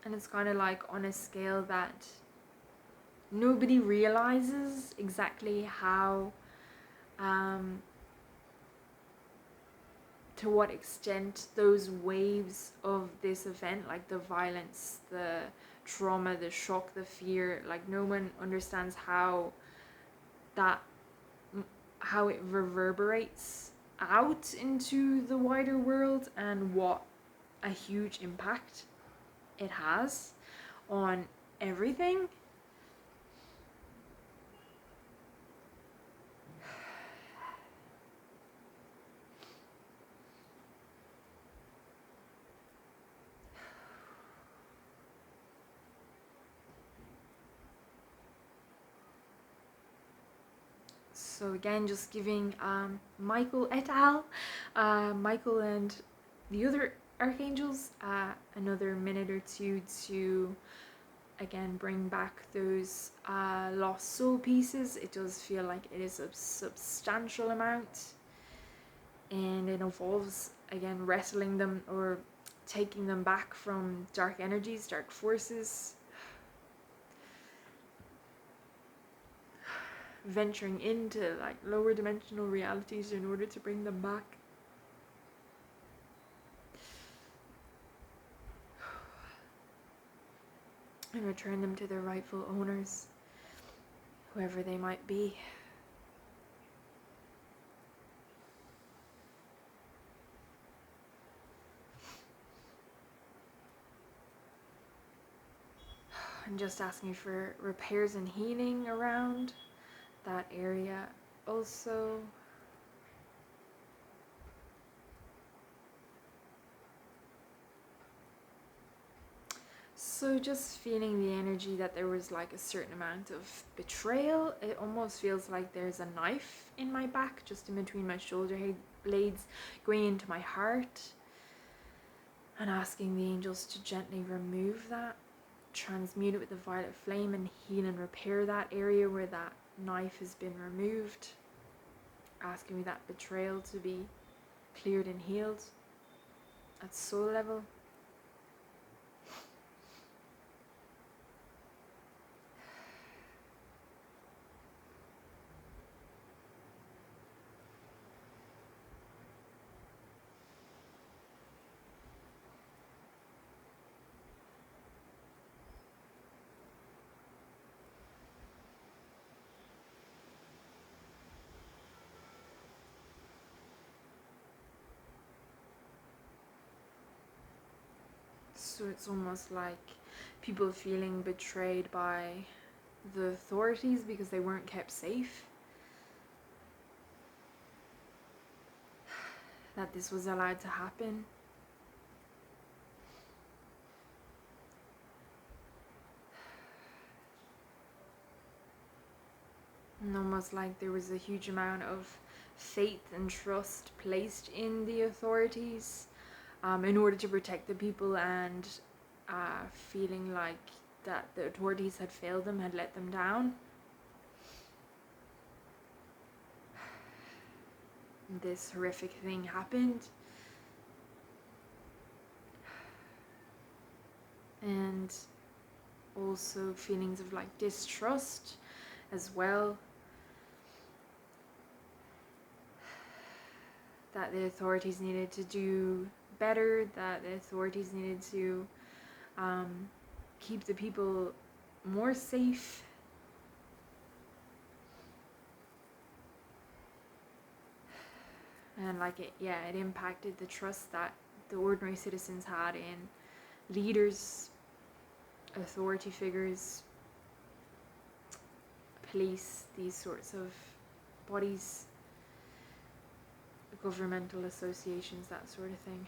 and it's kind of like on a scale that nobody realizes exactly how, to what extent those waves of this event, like the violence, the trauma, the shock, the fear, like no one understands how it reverberates out into the wider world, and what a huge impact it has on everything. So again, just giving Michael et al., Michael and the other archangels, another minute or two to again bring back those lost soul pieces. It does feel like it is a substantial amount, and it involves again wrestling them or taking them back from dark energies, dark forces, venturing into like lower dimensional realities in order to bring them back. and return them to their rightful owners, whoever they might be. And just asking for repairs and healing around that area also. So just feeling the energy that there was like a certain amount of betrayal. It almost feels like there's a knife in my back, just in between my shoulder blades, going into my heart. And asking the angels to gently remove that, transmute it with the violet flame, and heal and repair that area where that knife has been removed. Asking me that betrayal to be cleared and healed at soul level. So it's almost like people feeling betrayed by the authorities because they weren't kept safe. That this was allowed to happen. And almost like there was a huge amount of faith and trust placed in the authorities in order to protect the people, and feeling like that the authorities had failed them, had let them down. This horrific thing happened. And also feelings of like distrust as well. That the authorities needed to do better, that the authorities needed to keep the people more safe. And like it impacted the trust that the ordinary citizens had in leaders, authority figures, police, these sorts of bodies, governmental associations, that sort of thing.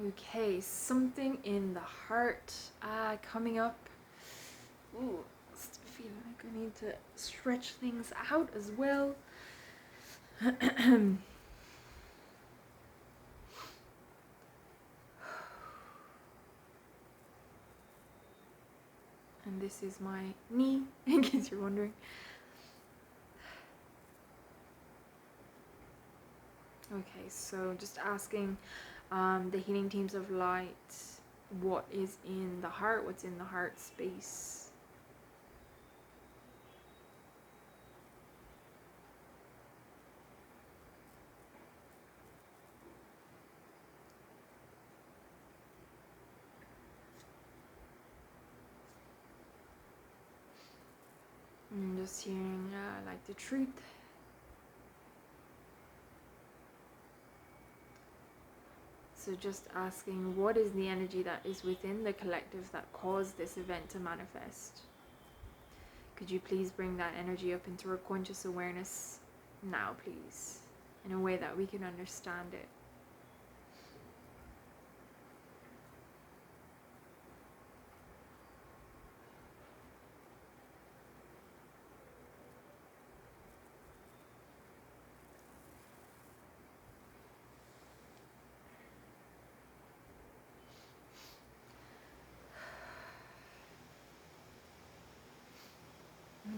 Okay, something in the heart coming up. Ooh, I feel like I need to stretch things out as well. And this is my knee, in case you're wondering. Okay, so just asking the healing teams of light, what is in the heart, what's in the heart space. And just hearing like the truth. So just asking, what is the energy that is within the collective that caused this event to manifest? Could you please bring that energy up into our conscious awareness now, please, in a way that we can understand it.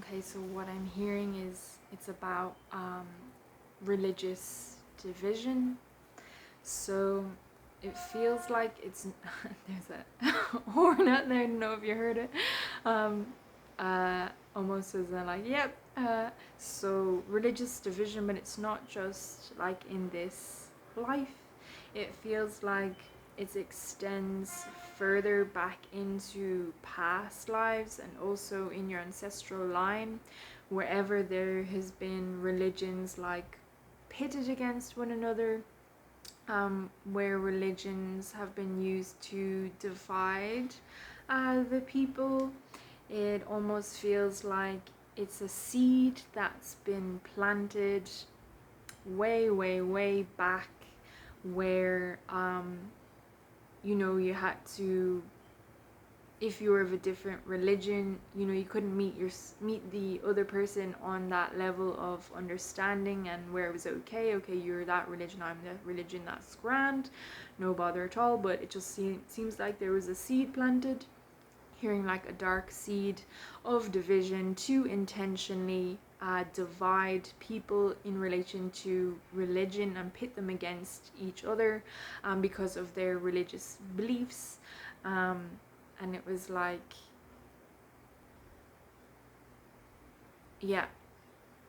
Okay, so what I'm hearing is it's about religious division. So it feels like it's there's a horn out there. I don't know if you heard it. Um, Almost as a like, yep. So religious division, but it's not just like in this life. It feels like it extends further back into past lives and also in your ancestral line, wherever there has been religions like pitted against one another, where religions have been used to divide the people. It almost feels like it's a seed that's been planted way, way, way back, where you had to, if you were of a different religion, you couldn't meet the other person on that level of understanding, and where it was okay, you're that religion, I'm that religion, that's grand, no bother at all. But it just seems like there was a seed planted, hearing like a dark seed of division to intentionally divide people in relation to religion and pit them against each other because of their religious beliefs. And it was like, yeah,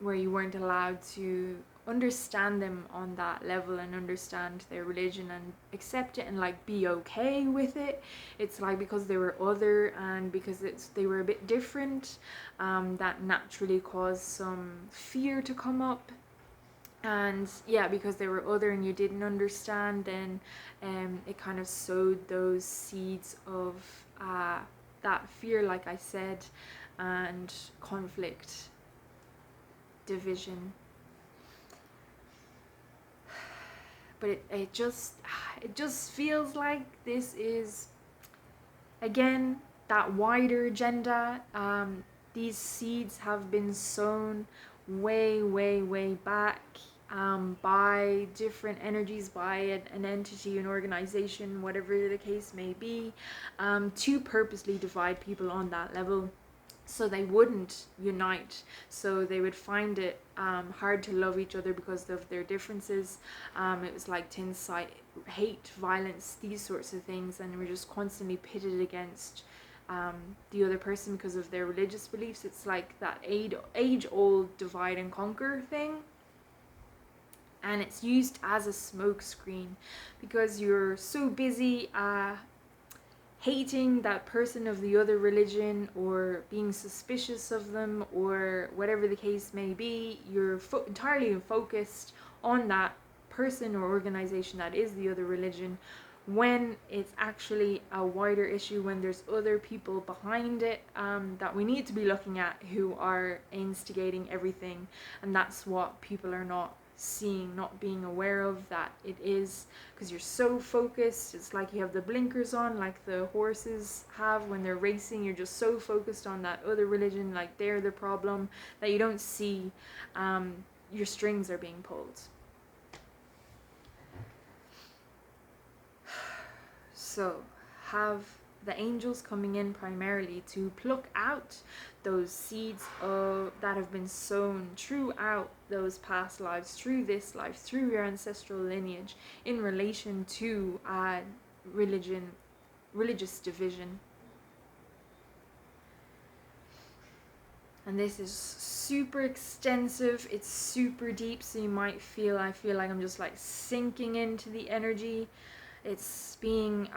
where you weren't allowed to understand them on that level and understand their religion and accept it and like be okay with it. It's like because they were other and because they were a bit different, that naturally caused some fear to come up. And yeah, because they were other and you didn't understand, then it kind of sowed those seeds of that fear, like I said, and conflict, division. But it just feels like this is, again, that wider agenda. These seeds have been sown way, way, way back, by different energies, by an entity, an organization, whatever the case may be, to purposely divide people on that level, so they wouldn't unite, so they would find it hard to love each other because of their differences. It was like to incite hate, violence, these sorts of things, and we're just constantly pitted against the other person because of their religious beliefs. It's like that age-old divide and conquer thing, and it's used as a smokescreen because you're so busy hating that person of the other religion or being suspicious of them or whatever the case may be. You're entirely focused on that person or organization that is the other religion, when it's actually a wider issue, when there's other people behind it that we need to be looking at, who are instigating everything. And that's what people are not seeing, not being aware of, that it is, because you're so focused. It's like you have the blinkers on, like the horses have when they're racing. You're just so focused on that other religion, like they're the problem, that you don't see your strings are being pulled. So have the angels coming in primarily to pluck out those seeds that have been sown throughout those past lives, through this life, through your ancestral lineage, in relation to religious division. And this is super extensive, it's super deep, so I feel like I'm just like sinking into the energy. It's being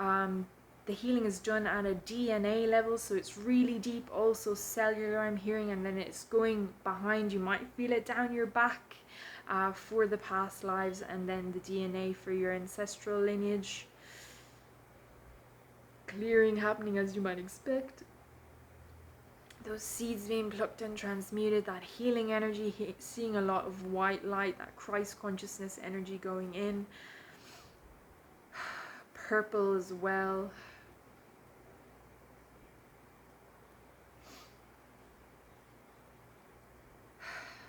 the healing is done at a DNA level, so it's really deep, also cellular, I'm hearing, and then it's going behind. You might feel it down your back for the past lives, and then the DNA for your ancestral lineage. Clearing happening as you might expect. Those seeds being plucked and transmuted, that healing energy, seeing a lot of white light, that Christ consciousness energy going in. Purple as well.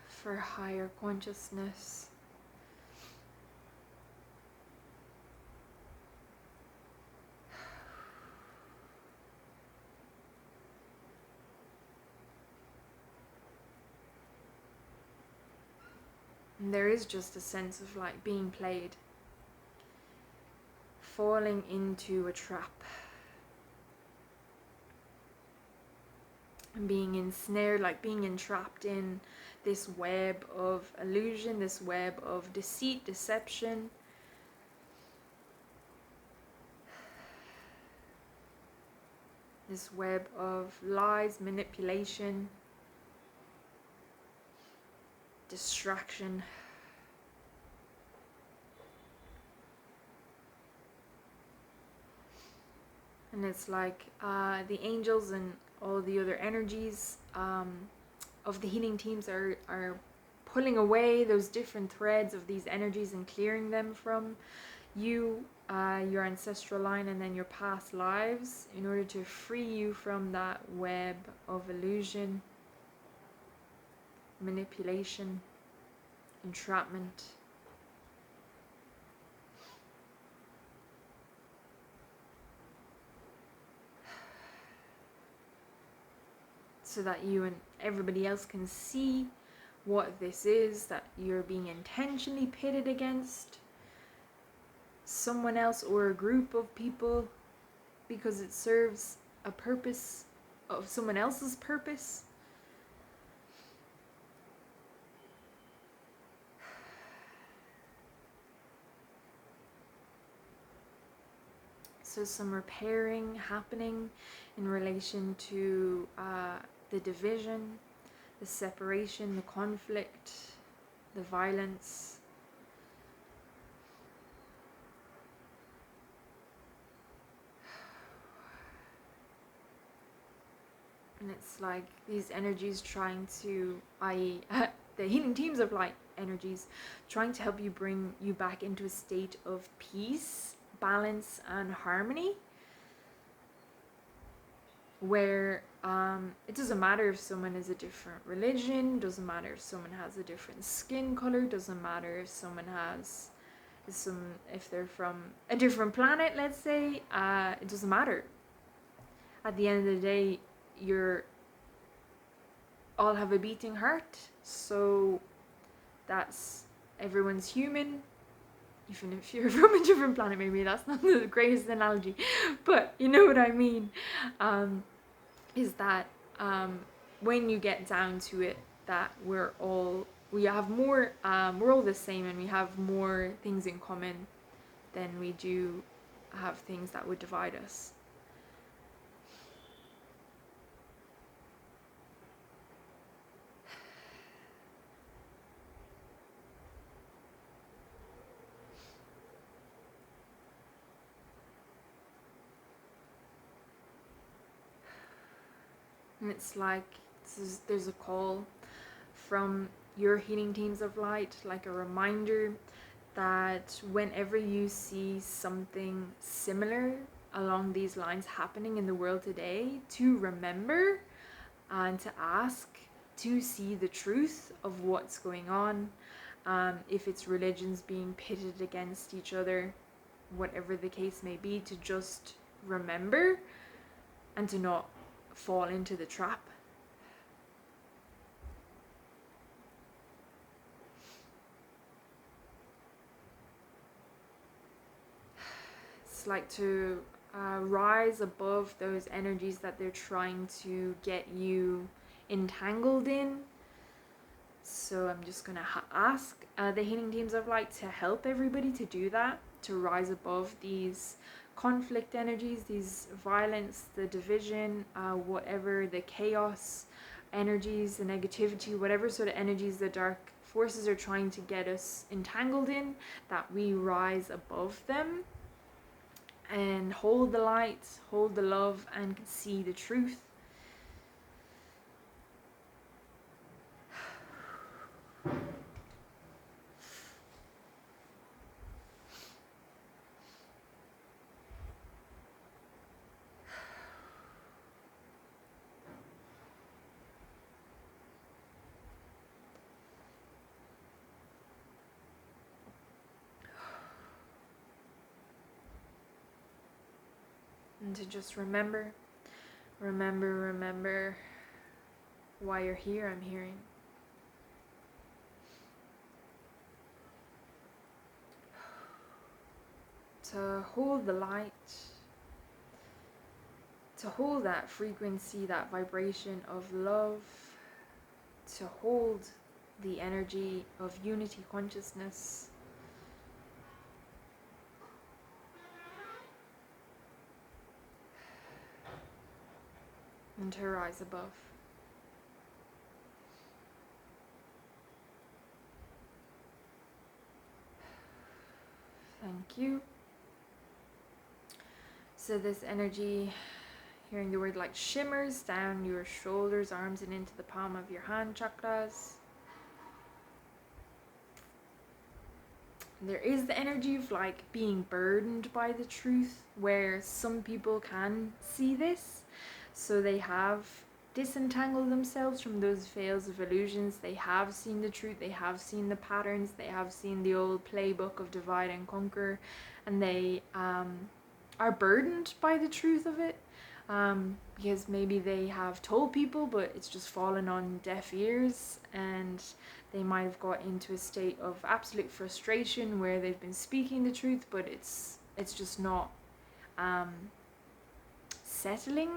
For higher consciousness. And there is just a sense of like being played falling into a trap and being ensnared, like being entrapped in this web of illusion, this web of deceit, deception. This web of lies, manipulation, distraction. And it's like the angels and all the other energies of the healing teams are pulling away those different threads of these energies and clearing them from you, your ancestral line, and then your past lives, in order to free you from that web of illusion, manipulation, entrapment. So that you and everybody else can see what this is, that you're being intentionally pitted against someone else or a group of people because it serves a purpose of someone else's purpose. So some repairing happening in relation to the division, the separation, the conflict, the violence. And it's like these energies trying to, i.e. the healing teams of light energies, trying to help you bring you back into a state of peace, balance and harmony, where it doesn't matter if someone is a different religion, doesn't matter if someone has a different skin color, doesn't matter if someone has if they're from a different planet, let's say, it doesn't matter. At the end of the day, you're all have a beating heart, so that's, everyone's human. Even if you're from a different planet, maybe that's not the greatest analogy, but you know what I mean. Is that when you get down to it, that we're all the same, and we have more things in common than we do have things that would divide us. And it's like there's a call from your healing teams of light, like a reminder that whenever you see something similar along these lines happening in the world today, to remember and to ask to see the truth of what's going on. If it's religions being pitted against each other, whatever the case may be, to just remember and to not fall into the trap. It's like to rise above those energies that they're trying to get you entangled in. So I'm just gonna ask the healing teams of light to help everybody to do that, to rise above these conflict energies, these violence, the division, whatever, the chaos energies, the negativity, whatever sort of energies the dark forces are trying to get us entangled in, that we rise above them and hold the light, hold the love, and see the truth. And to just remember why you're here, I'm hearing. to hold the light, to hold that frequency, that vibration of love, to hold the energy of unity consciousness. And to rise above. Thank you. So this energy, hearing the word like shimmers down your shoulders, arms, and into the palm of your hand chakras. There is the energy of like being burdened by the truth, where some people can see this, so they have disentangled themselves from those veils of illusions. They have seen the truth, they have seen the patterns, they have seen the old playbook of divide and conquer, and they are burdened by the truth of it, because maybe they have told people but it's just fallen on deaf ears, and they might have got into a state of absolute frustration where they've been speaking the truth but it's just not settling.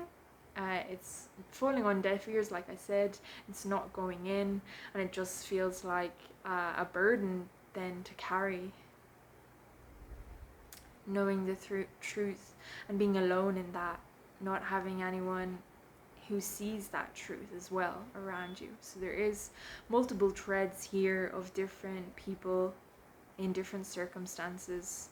It's falling on deaf ears, like I said. It's not going in, and it just feels like a burden then to carry, knowing the truth and being alone in that, not having anyone who sees that truth as well around you. So there is multiple threads here of different people in different circumstances.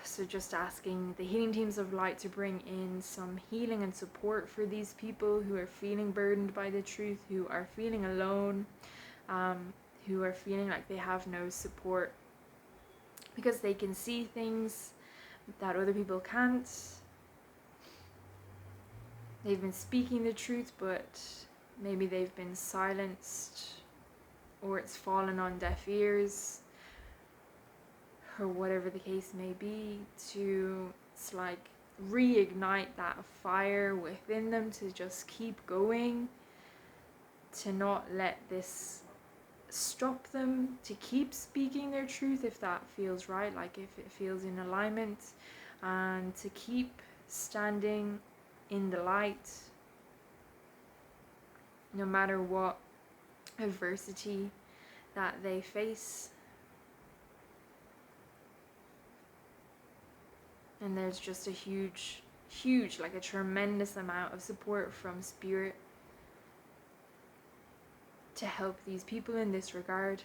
So just asking the healing teams of light to bring in some healing and support for these people who are feeling burdened by the truth, who are feeling alone, who are feeling like they have no support because they can see things that other people can't. They've been speaking the truth, but maybe they've been silenced, or it's fallen on deaf ears, or whatever the case may be, to it's like reignite that fire within them to just keep going, to not let this stop them, to keep speaking their truth if that feels right, like if it feels in alignment, and to keep standing in the light no matter what adversity that they face. And there's just a huge, like a tremendous amount of support from spirit to help these people in this regard,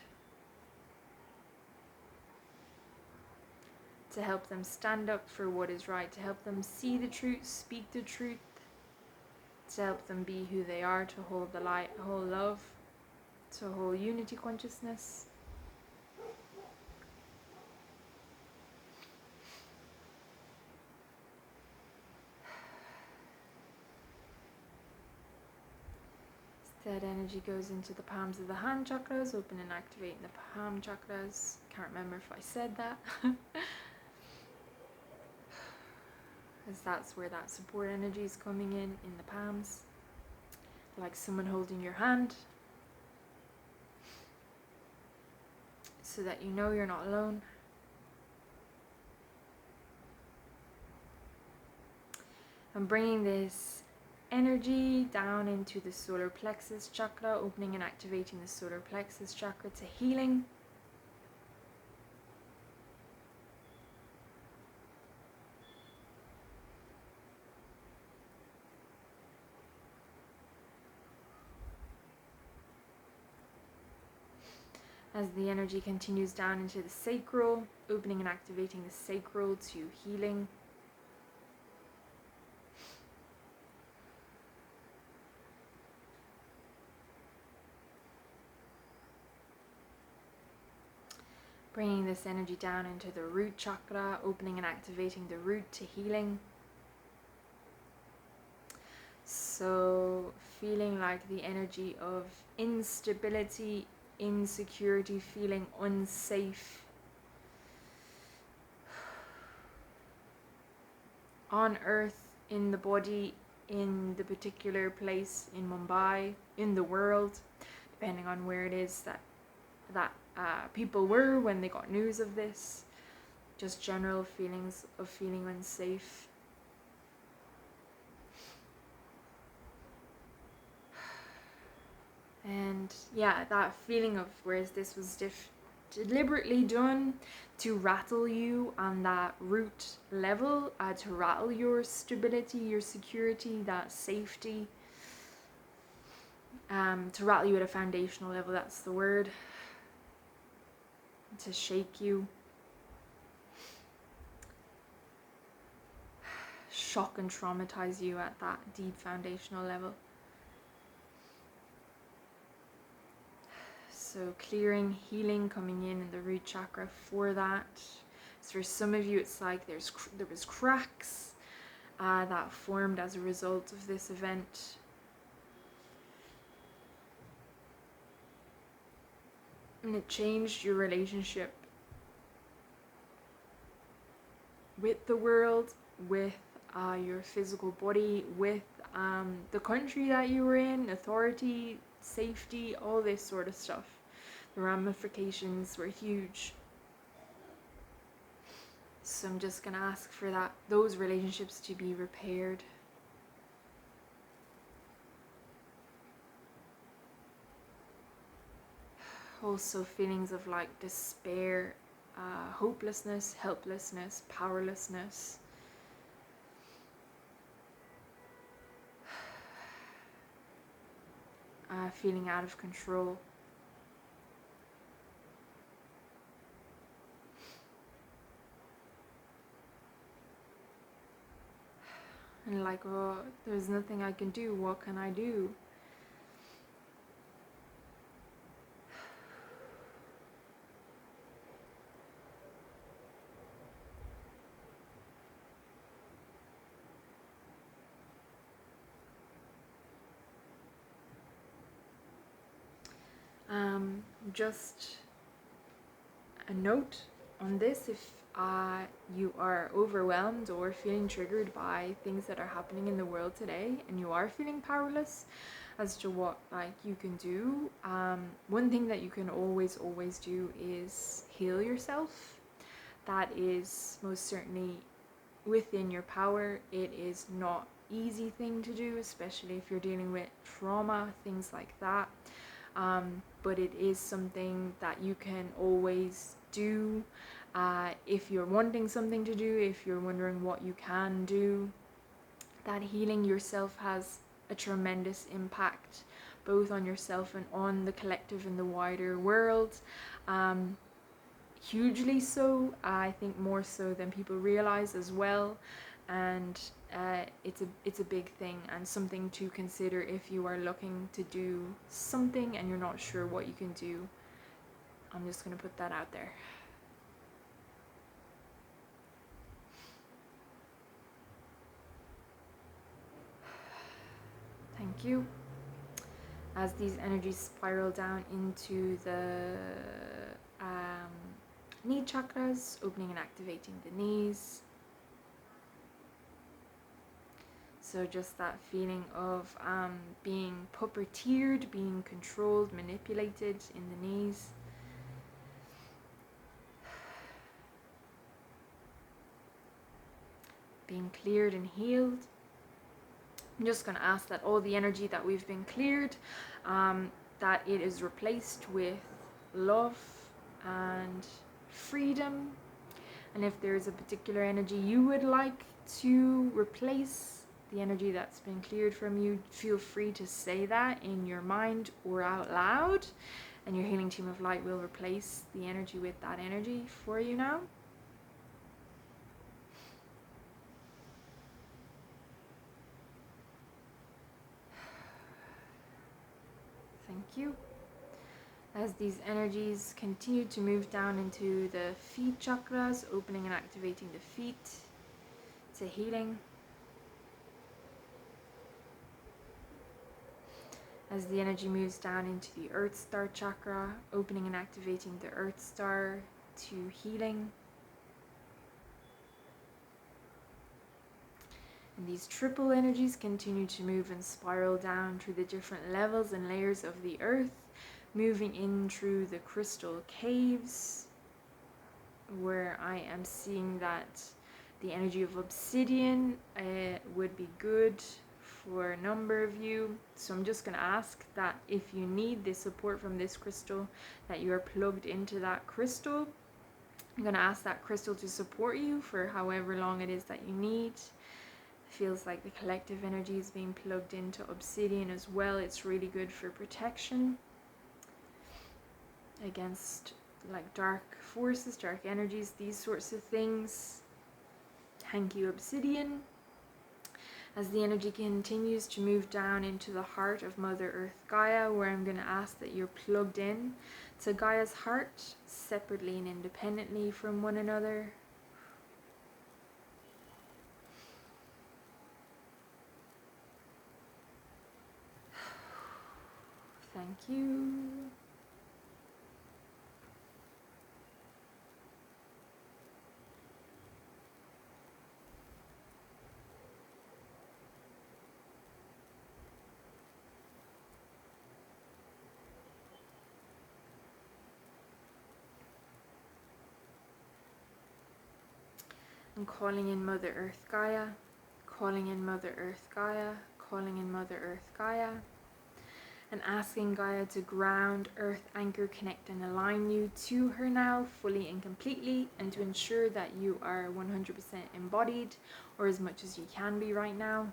to help them stand up for what is right, to help them see the truth, speak the truth, to help them be who they are, to hold the light, hold love, to hold unity consciousness. That energy goes into the palms of the hand chakras, open and activating the palm chakras. Can't remember if I said that. Because that's where that support energy is coming in the palms. Like someone holding your hand, so that you know you're not alone. I'm bringing this energy down into the solar plexus chakra, opening and activating the solar plexus chakra to healing. As the energy continues down into the sacral, opening and activating the sacral to healing. Bringing this energy down into the root chakra, opening and activating the root to healing. So feeling like the energy of instability, insecurity, feeling unsafe on earth, in the body, in the particular place in Mumbai, in the world, depending on where it is that people were when they got news of this. just general feelings of feeling unsafe. And yeah, that feeling of, whereas this was deliberately done to rattle you on that root level, to rattle your stability, your security, that safety, to rattle you at a foundational level, that's the word, to shake you, shock and traumatize you at that deep foundational level. So clearing, healing, coming in the root chakra for that. So for some of you, it's like there was cracks that formed as a result of this event. And it changed your relationship with the world, with your physical body, with the country that you were in, authority, safety, all this sort of stuff. The ramifications were huge. So I'm just gonna ask for those relationships to be repaired. Also feelings of like despair, hopelessness, helplessness, powerlessness. Feeling out of control. And like, oh, there's nothing I can do, what can I do? Just a note on this, if you are overwhelmed or feeling triggered by things that are happening in the world today and you are feeling powerless as to what you can do, one thing that you can always do is heal yourself. That is most certainly within your power. It is not easy thing to do, especially if you're dealing with trauma, things like that. But it is something that you can always do. If you're wanting something to do, if you're wondering what you can do, that healing yourself has a tremendous impact, both on yourself and on the collective and the wider world. Hugely so, I think more so than people realize as well. And it's a big thing and something to consider if you are looking to do something and you're not sure what you can do. I'm just going to put that out there. Thank you. As these energies spiral down into the knee chakras, opening and activating the knees. So just that feeling of being puppeteered, being controlled, manipulated in the knees. Being cleared and healed. I'm just going to ask that all the energy that we've been cleared, that it is replaced with love and freedom. And if there is a particular energy you would like to replace the energy that's been cleared from you, feel free to say that in your mind or out loud, and your healing team of light will replace the energy with that energy for you now. Thank you. As these energies continue to move down into the feet chakras, opening and activating the feet to healing. As the energy moves down into the Earth Star chakra, opening and activating the Earth Star to healing. And these triple energies continue to move and spiral down through the different levels and layers of the Earth, moving in through the crystal caves, where I am seeing that the energy of obsidian would be good for a number of you. So I'm just going to ask that if you need the support from this crystal, that you are plugged into that crystal. I'm going to ask that crystal to support you for however long it is that you need. It feels like the collective energy is being plugged into obsidian as well. It's really good for protection against like dark forces, dark energies, these sorts of things. Thank you, obsidian. As the energy continues to move down into the heart of Mother Earth Gaia, where I'm going to ask that you're plugged in to Gaia's heart, separately and independently from one another. Thank you. I'm calling in Mother Earth Gaia, calling in Mother Earth Gaia, calling in Mother Earth Gaia, and asking Gaia to ground, earth, anchor, connect, and align you to her now, fully and completely, and to ensure that you are 100% embodied, or as much as you can be right now.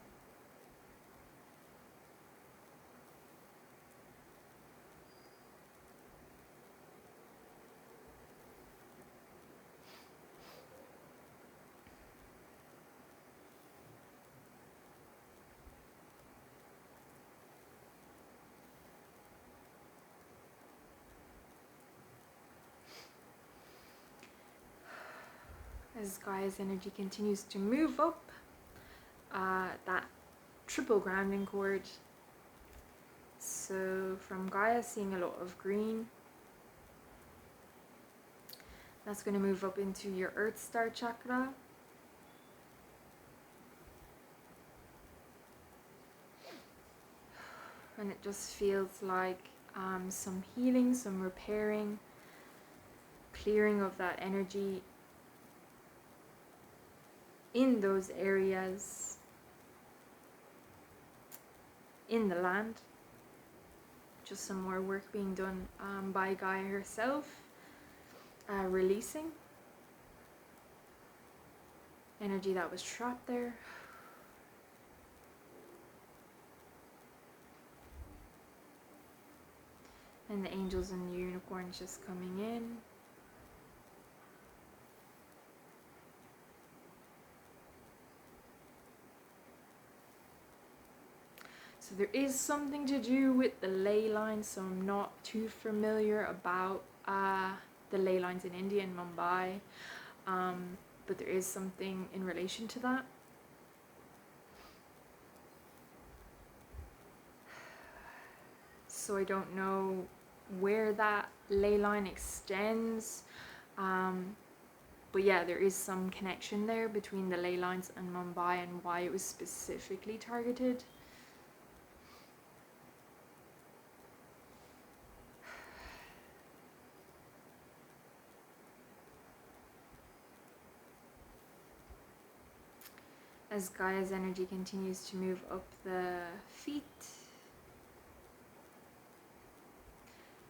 As Gaia's energy continues to move up, that triple grounding cord. So from Gaia, seeing a lot of green. That's going to move up into your Earth Star chakra. And it just feels like some healing, some repairing, clearing of that energy in those areas in the land. Just some more work being done by Gaia herself, releasing energy that was trapped there. And the angels and the unicorns just coming in. So there is something to do with the ley lines, so I'm not too familiar about the ley lines in India and Mumbai, but there is something in relation to that. So I don't know where that ley line extends, but yeah, there is some connection there between the ley lines and Mumbai and why it was specifically targeted. As Gaia's energy continues to move up the feet,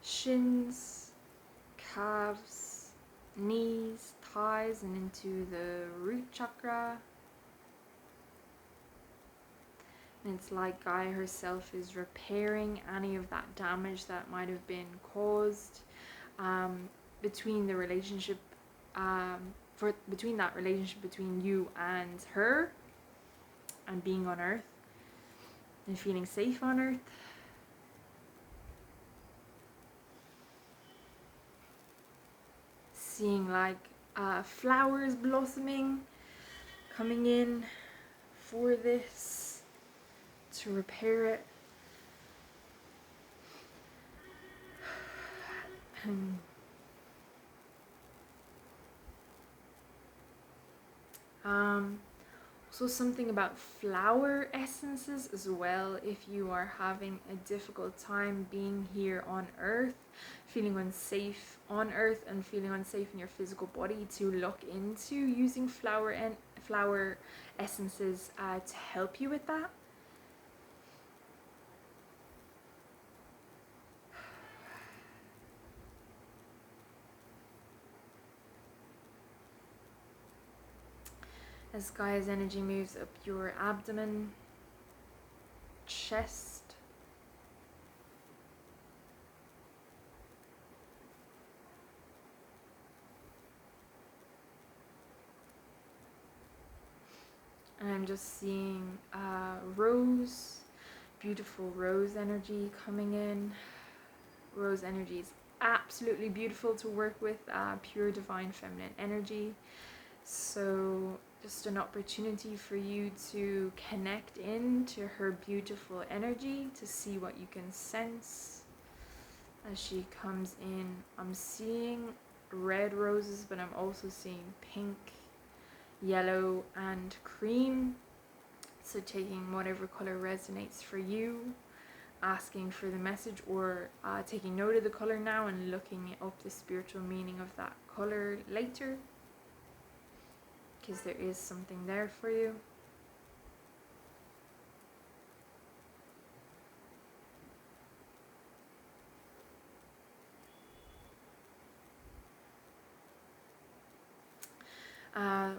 shins, calves, knees, thighs, and into the root chakra. And it's like Gaia herself is repairing any of that damage that might have been caused between the relationship, between that relationship between you and her, and being on Earth and feeling safe on Earth. Seeing like flowers blossoming, coming in for this to repair it. also something about flower essences as well. If you are having a difficult time being here on earth, feeling unsafe on earth and feeling unsafe in your physical body, to look into using flower essences to help you with that. As Gaia's energy moves up your abdomen, chest, and I'm just seeing rose, beautiful rose energy coming in. Rose energy is absolutely beautiful to work with, pure divine feminine energy. So just an opportunity for you to connect into her beautiful energy, to see what you can sense as she comes in. I'm seeing red roses, but I'm also seeing pink, yellow and cream. So taking whatever color resonates for you, asking for the message, or taking note of the color now and looking up the spiritual meaning of that color later, because there is something there for you.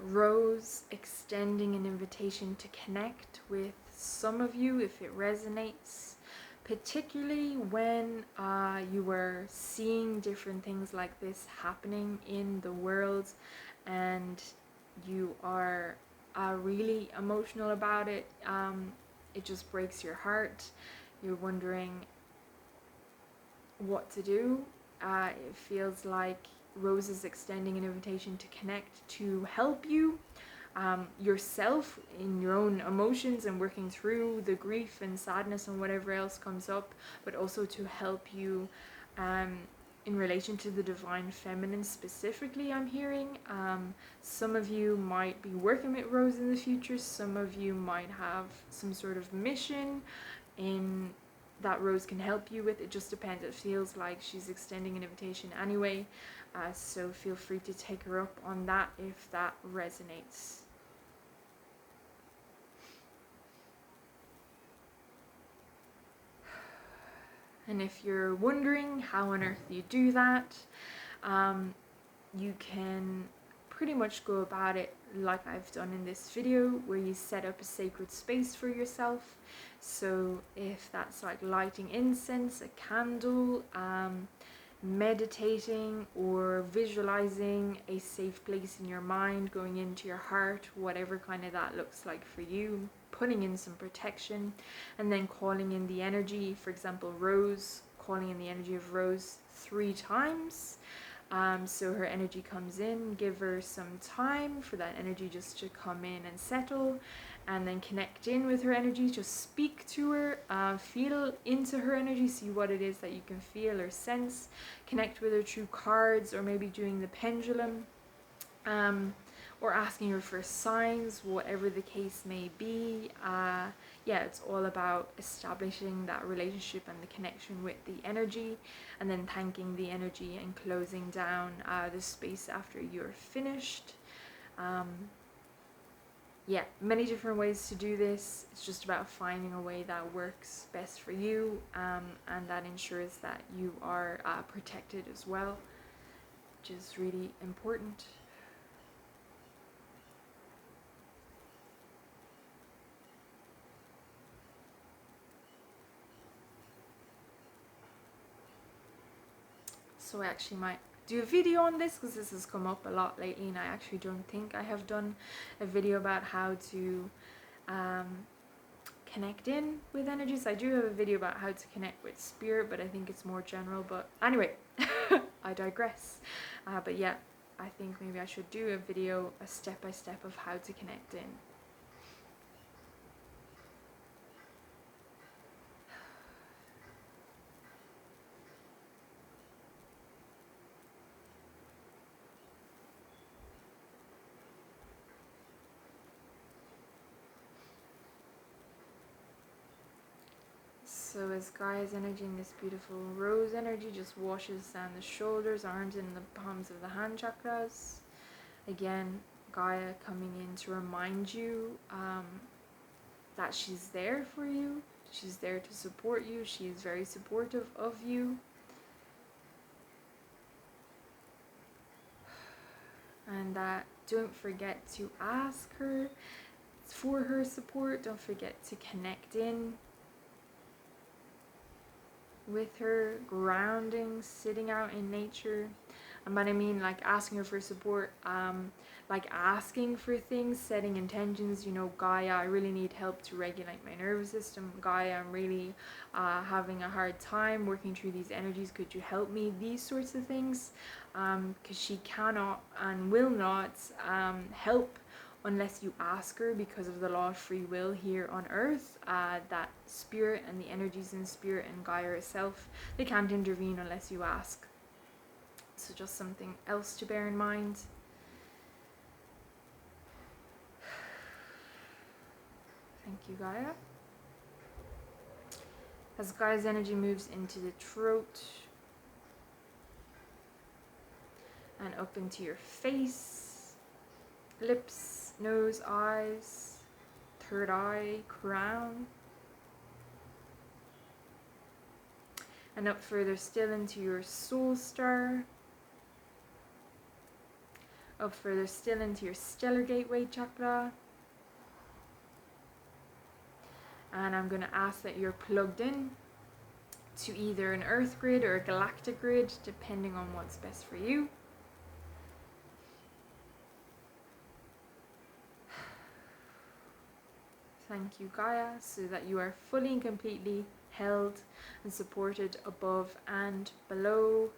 Rose extending an invitation to connect with some of you if it resonates, particularly when you were seeing different things like this happening in the world and you are really emotional about it. It just breaks your heart. You're wondering what to do. It feels like Rose is extending an invitation to connect, to help you yourself in your own emotions and working through the grief and sadness and whatever else comes up, but also to help you in relation to the divine feminine specifically. I'm hearing some of you might be working with Rose in the future. Some of you might have some sort of mission in that Rose can help you with. It just depends. It feels like she's extending an invitation anyway, so feel free to take her up on that if that resonates. And if you're wondering how on earth you do that, you can pretty much go about it like I've done in this video, where you set up a sacred space for yourself. So if that's like lighting incense, a candle, meditating or visualizing a safe place in your mind, going into your heart, whatever kind of that looks like for you, putting in some protection, and then calling in the energy, for example Rose, calling in the energy of Rose 3 times. So her energy comes in, give her some time for that energy just to come in and settle, and then connect in with her energy. Just speak to her, feel into her energy, see what it is that you can feel or sense, connect with her through cards or maybe doing the pendulum, or asking her for signs, whatever the case may be. Yeah, it's all about establishing that relationship and the connection with the energy, and then thanking the energy and closing down the space after you're finished. Yeah, many different ways to do this. It's just about finding a way that works best for you, and that ensures that you are protected as well, which is really important. So I actually might do a video on this, because this has come up a lot lately, and I actually don't think I have done a video about how to connect in with energies. I do have a video about how to connect with spirit, but I think it's more general. But anyway, I digress. But yeah, I think maybe I should do a video, a step-by-step of how to connect in. So as Gaia's energy and this beautiful rose energy just washes down the shoulders, arms, and the palms of the hand chakras. Again, Gaia coming in to remind you that she's there for you. She's there to support you. She is very supportive of you. And that don't forget to ask her for her support. Don't forget to connect in with her, grounding, sitting out in nature. And but I mean, like, asking her for support, like asking for things, setting intentions, you know, Gaia, I really need help to regulate my nervous system. Gaia, I'm really having a hard time working through these energies, could you help me? These sorts of things, because she cannot and will not help unless you ask her, because of the law of free will here on earth. That spirit and the energies in spirit and Gaia herself, they can't intervene unless you ask. So just something else to bear in mind. Thank you, Gaia. As Gaia's energy moves into the throat and up into your face, lips, nose, eyes, third eye, crown, and up further still into your soul star, up further still into your stellar gateway chakra. And I'm going to ask that you're plugged in to either an earth grid or a galactic grid, depending on what's best for you. Thank you, Gaia, so that you are fully and completely held and supported above and below.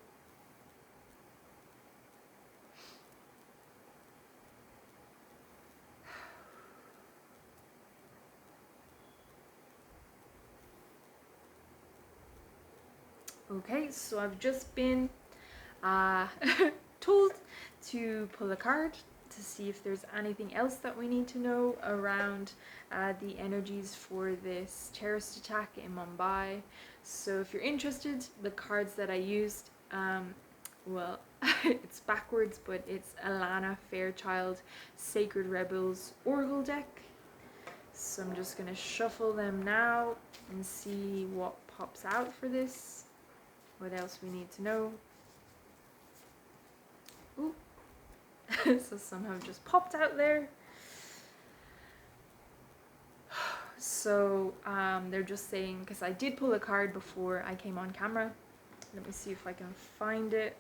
Okay, so I've just been told to pull a card to see if there's anything else that we need to know around the energies for this terrorist attack in Mumbai. So if you're interested, the cards that I used, well, it's backwards, but it's Alana Fairchild Sacred Rebels Oracle deck. So I'm just going to shuffle them now and see what pops out for this. What else we need to know. Ooh. So some have just popped out there. So they're just saying, because I did pull a card before I came on camera. Let me see if I can find it.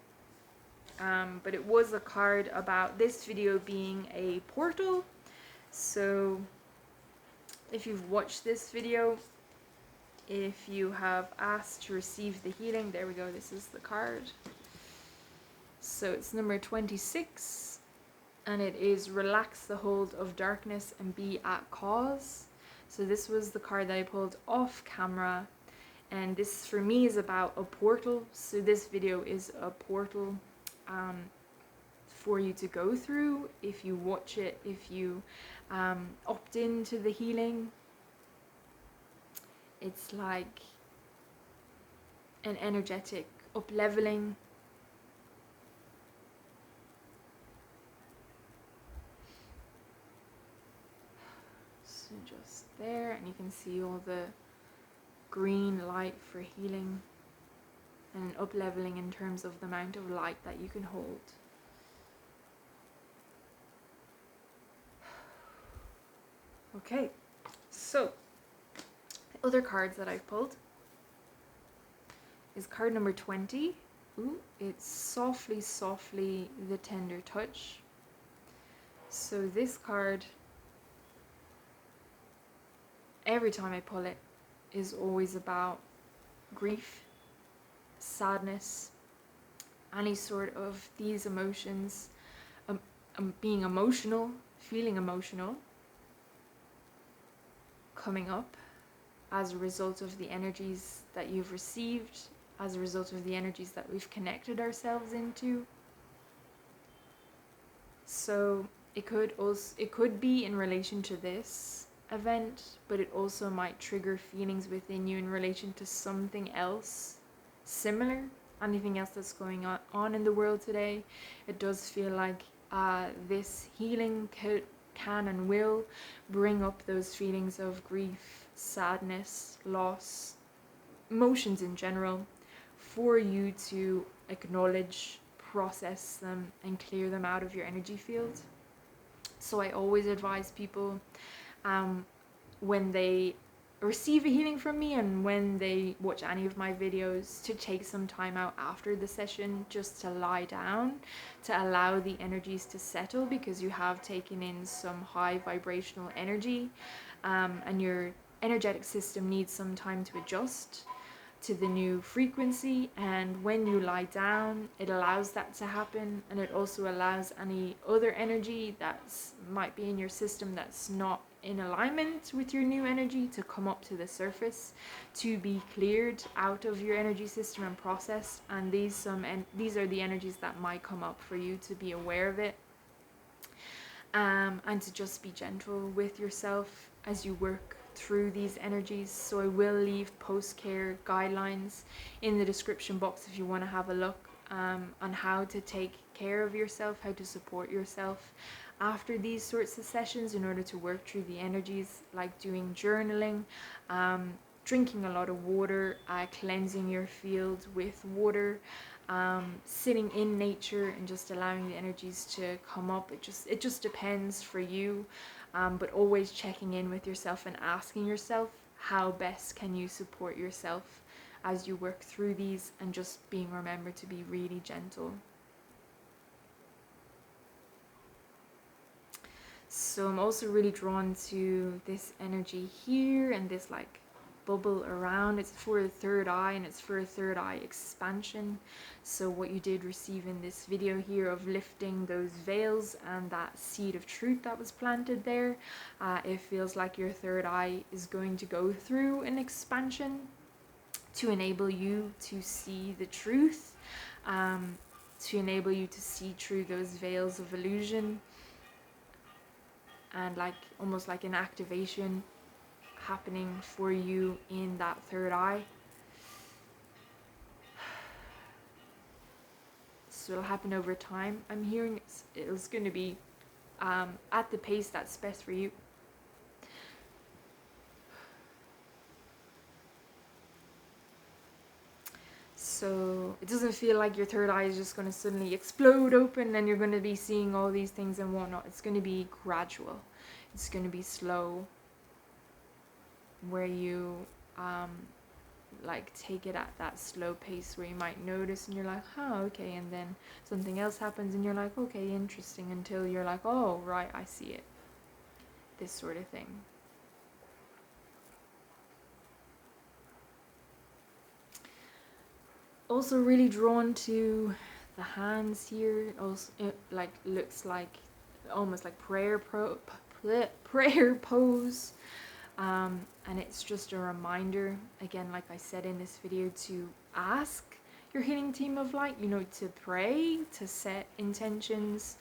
But it was a card about this video being a portal. So if you've watched this video, if you have asked to receive the healing, there we go, this is the card. So it's number 26, and it is relax the hold of darkness and be at cause. So this was the card that I pulled off camera, and this for me is about a portal. So this video is a portal for you to go through if you watch it, if you opt into the healing. It's like an energetic up-leveling. So just there, and you can see all the green light for healing and an up-leveling in terms of the amount of light that you can hold. Okay, so other cards that I've pulled is card number 20. Ooh, it's softly, softly, the tender touch. So this card, every time I pull it, is always about grief, sadness, any sort of these emotions, being emotional, feeling emotional, coming up as a result of the energies that you've received, as a result of the energies that we've connected ourselves into. So it could be in relation to this, event, but it also might trigger feelings within you in relation to something else similar, anything else that's going on in the world today. It does feel like this healing can and will bring up those feelings of grief, sadness, loss, emotions in general, for you to acknowledge, process them, and clear them out of your energy field. So I always advise people, when they receive a healing from me and when they watch any of my videos, to take some time out after the session just to lie down, to allow the energies to settle, because you have taken in some high vibrational energy, and your energetic system needs some time to adjust to the new frequency. And when you lie down, it allows that to happen, and it also allows any other energy that's might be in your system that's not in alignment with your new energy to come up to the surface, to be cleared out of your energy system and processed. And these are the energies that might come up for you to be aware of it, and to just be gentle with yourself as you work through these energies. So I will leave post-care guidelines in the description box if you want to have a look on how to take care of yourself, how to support yourself after these sorts of sessions in order to work through the energies, like doing journaling, drinking a lot of water, cleansing your field with water, sitting in nature and just allowing the energies to come up. It just depends for you, but always checking in with yourself and asking yourself, how best can you support yourself as you work through these, and just being remembered to be really gentle. So I'm also really drawn to this energy here and this like bubble around. It's for the third eye, and it's for a third eye expansion. So what you did receive in this video here of lifting those veils and that seed of truth that was planted there, it feels like your third eye is going to go through an expansion to enable you to see the truth, to enable you to see through those veils of illusion, and like almost like an activation happening for you in that third eye. So it'll happen over time. I'm hearing it's going to be at the pace that's best for you. So it doesn't feel like your third eye is just going to suddenly explode open and you're going to be seeing all these things and whatnot. It's going to be gradual. It's going to be slow, where you like take it at that slow pace, where you might notice and you're like, oh, okay, and then something else happens and you're like, okay, interesting, until you're like, oh, right, I see it. This sort of thing. Also really drawn to the hands here. Also, it like looks like almost like prayer pose, and it's just a reminder, again, like I said in this video, to ask your healing team of light, you know, to pray, to set intentions.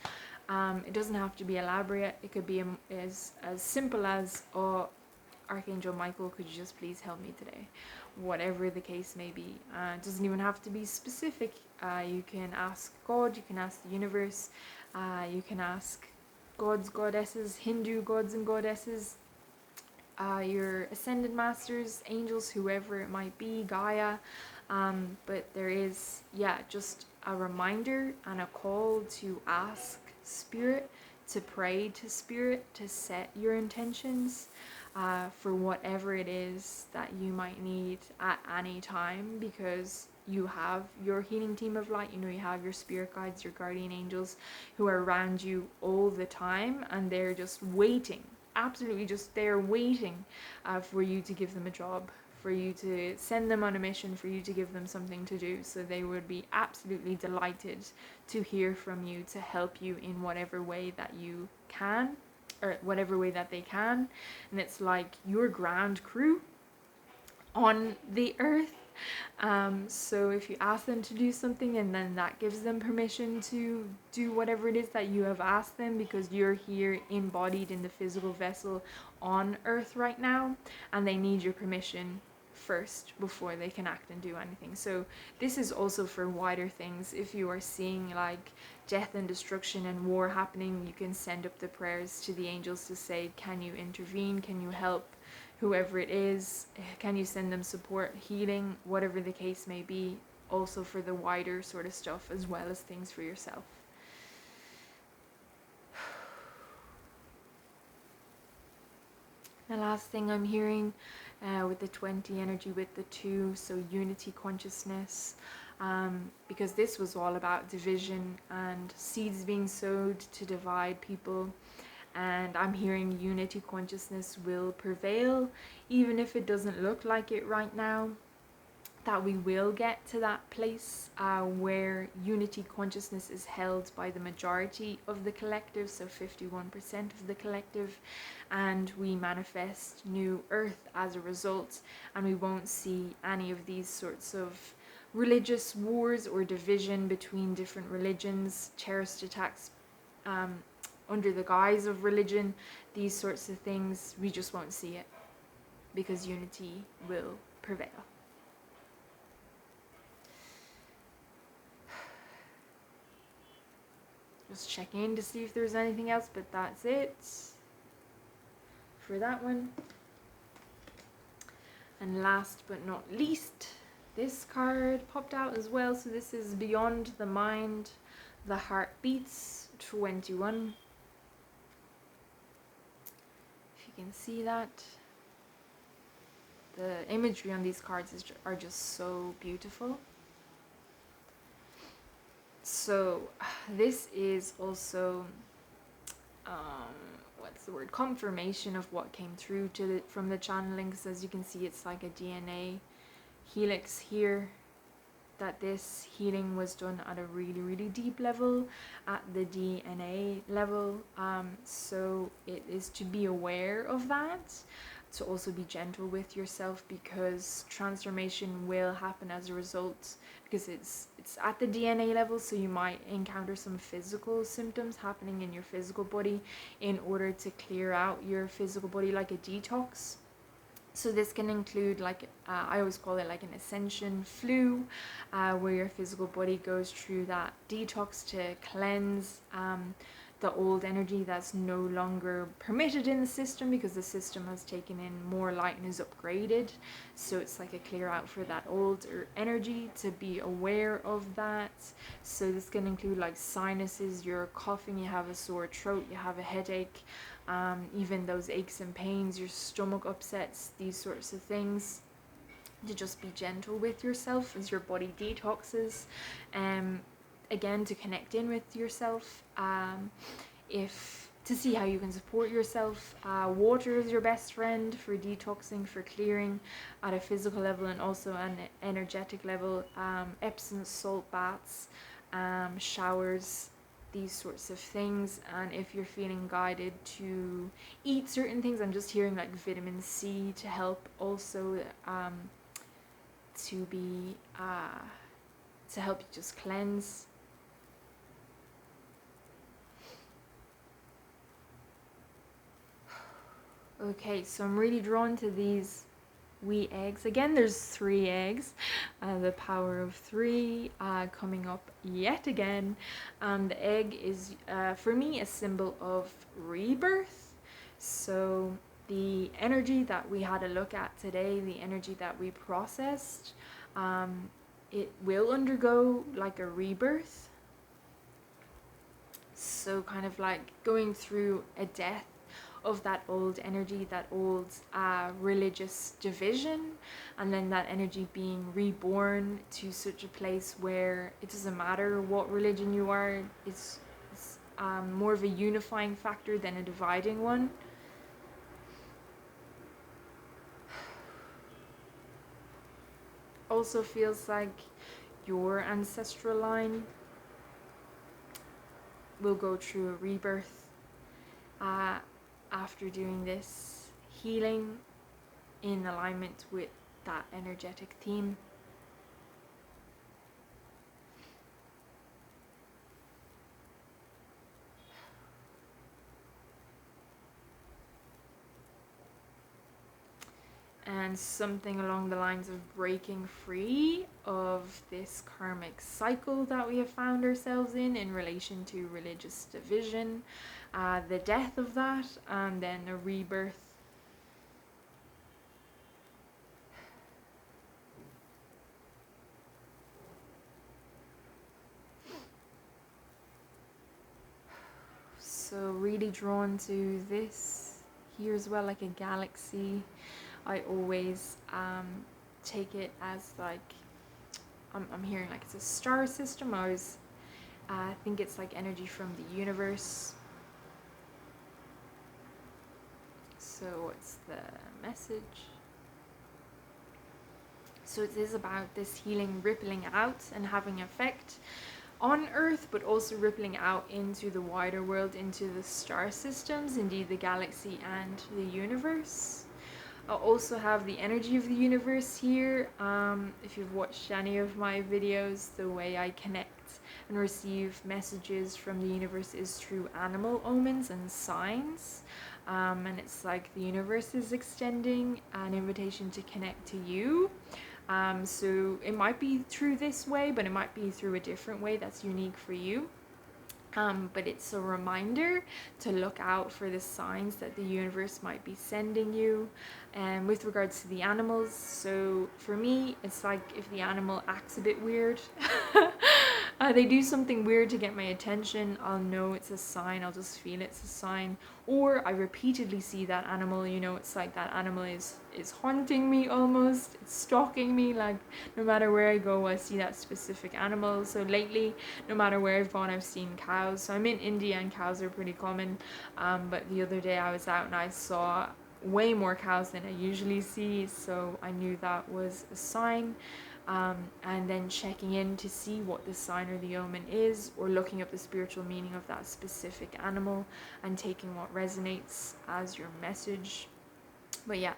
It doesn't have to be elaborate. It could be as simple as, oh, Archangel Michael, could you just please help me today? Whatever the case may be. It doesn't even have to be specific. You can ask God, you can ask the universe, you can ask gods, goddesses, Hindu gods and goddesses, your ascended masters, angels, whoever it might be, Gaia. But there is, just a reminder and a call to ask Spirit, to pray to Spirit, to set your intentions for whatever it is that you might need at any time, because you have your healing team of light, you know, you have your spirit guides, your guardian angels, who are around you all the time, and they're just waiting, absolutely just there waiting for you to give them a job, for you to send them on a mission, for you to give them something to do. So they would be absolutely delighted to hear from you, to help you in whatever way that you can, or whatever way that they can. And it's like your ground crew on the earth, So if you ask them to do something and then that gives them permission to do whatever it is that you have asked them, because you're here embodied in the physical vessel on earth right now, and they need your permission first before they can act and do anything. So this is also for wider things. If you are seeing like death and destruction and war happening, you can send up the prayers to the angels to say, can you intervene? Can you help whoever it is? Can you send them support, healing, whatever the case may be, also for the wider sort of stuff as well as things for yourself. The last thing I'm hearing with the 20 energy, with the 2, so unity consciousness, because this was all about division and seeds being sowed to divide people. And I'm hearing unity consciousness will prevail, even if it doesn't look like it right now. That we will get to that place where unity consciousness is held by the majority of the collective, so 51% of the collective, and we manifest new earth as a result, and we won't see any of these sorts of religious wars or division between different religions, terrorist attacks under the guise of religion, these sorts of things. We just won't see it because unity will prevail. Just checking in to see if there's anything else, but that's it for that one. And last but not least, this card popped out as well. So this is Beyond the Mind, the Heart Beats 21. If you can see that. The imagery on these cards are just so beautiful. So this is also what's the word, confirmation of what came through from the channeling, because as you can see it's like a DNA helix here, that this healing was done at a really deep level, at the DNA level. So it is to be aware of that, to also be gentle with yourself, because transformation will happen as a result, because it's at the DNA level. So you might encounter some physical symptoms happening in your physical body in order to clear out your physical body, like a detox. So this can include, like, I always call it like an ascension flu, where your physical body goes through that detox to cleanse the old energy that's no longer permitted in the system, because the system has taken in more light and is upgraded. So it's like a clear out for that old energy, to be aware of that. So this can include like sinuses, you're coughing, you have a sore throat, you have a headache, even those aches and pains, your stomach upsets, these sorts of things. To just be gentle with yourself as your body detoxes. Again, to connect in with yourself, to see how you can support yourself. Water is your best friend for detoxing, for clearing at a physical level and also an energetic level. Epsom salt baths, showers, these sorts of things. And if you're feeling guided to eat certain things, I'm just hearing like vitamin C to help also to help you just cleanse. Okay, so I'm really drawn to these wee eggs. Again, there's 3 eggs. The power of 3 coming up yet again. The egg is, for me, a symbol of rebirth. So the energy that we had a look at today, the energy that we processed, it will undergo like a rebirth. So kind of like going through a death of that old energy, that old religious division, and then that energy being reborn to such a place where it doesn't matter what religion you are, it's more of a unifying factor than a dividing one. Also feels like your ancestral line will go through a rebirth after doing this healing in alignment with that energetic theme. and something along the lines of breaking free of this karmic cycle that we have found ourselves in relation to religious division, the death of that, and then a rebirth. So really drawn to this here as well, like a galaxy. I always take it as like, I'm hearing like it's a star system. I always think it's like energy from the universe. So what's the message? So it is about this healing rippling out and having effect on Earth, but also rippling out into the wider world, into the star systems, indeed the galaxy and the universe. I also have the energy of the universe here. If you've watched any of my videos, the way I connect and receive messages from the universe is through animal omens and signs. And it's like the universe is extending an invitation to connect to you. So it might be through this way, but it might be through a different way that's unique for you. But it's a reminder to look out for the signs that the universe might be sending you. And with regards to the animals, so for me, it's like if the animal acts a bit weird, they do something weird to get my attention, I'll know it's a sign, I'll just feel it's a sign. Or I repeatedly see that animal, you know, it's like that animal is haunting me almost, it's stalking me, like no matter where I go I see that specific animal. So lately, no matter where I've gone, I've seen cows. So I'm in India and cows are pretty common, but the other day I was out and I saw way more cows than I usually see, so I knew that was a sign. And then checking in to see what the sign or the omen is, or looking up the spiritual meaning of that specific animal and taking what resonates as your message. But yeah,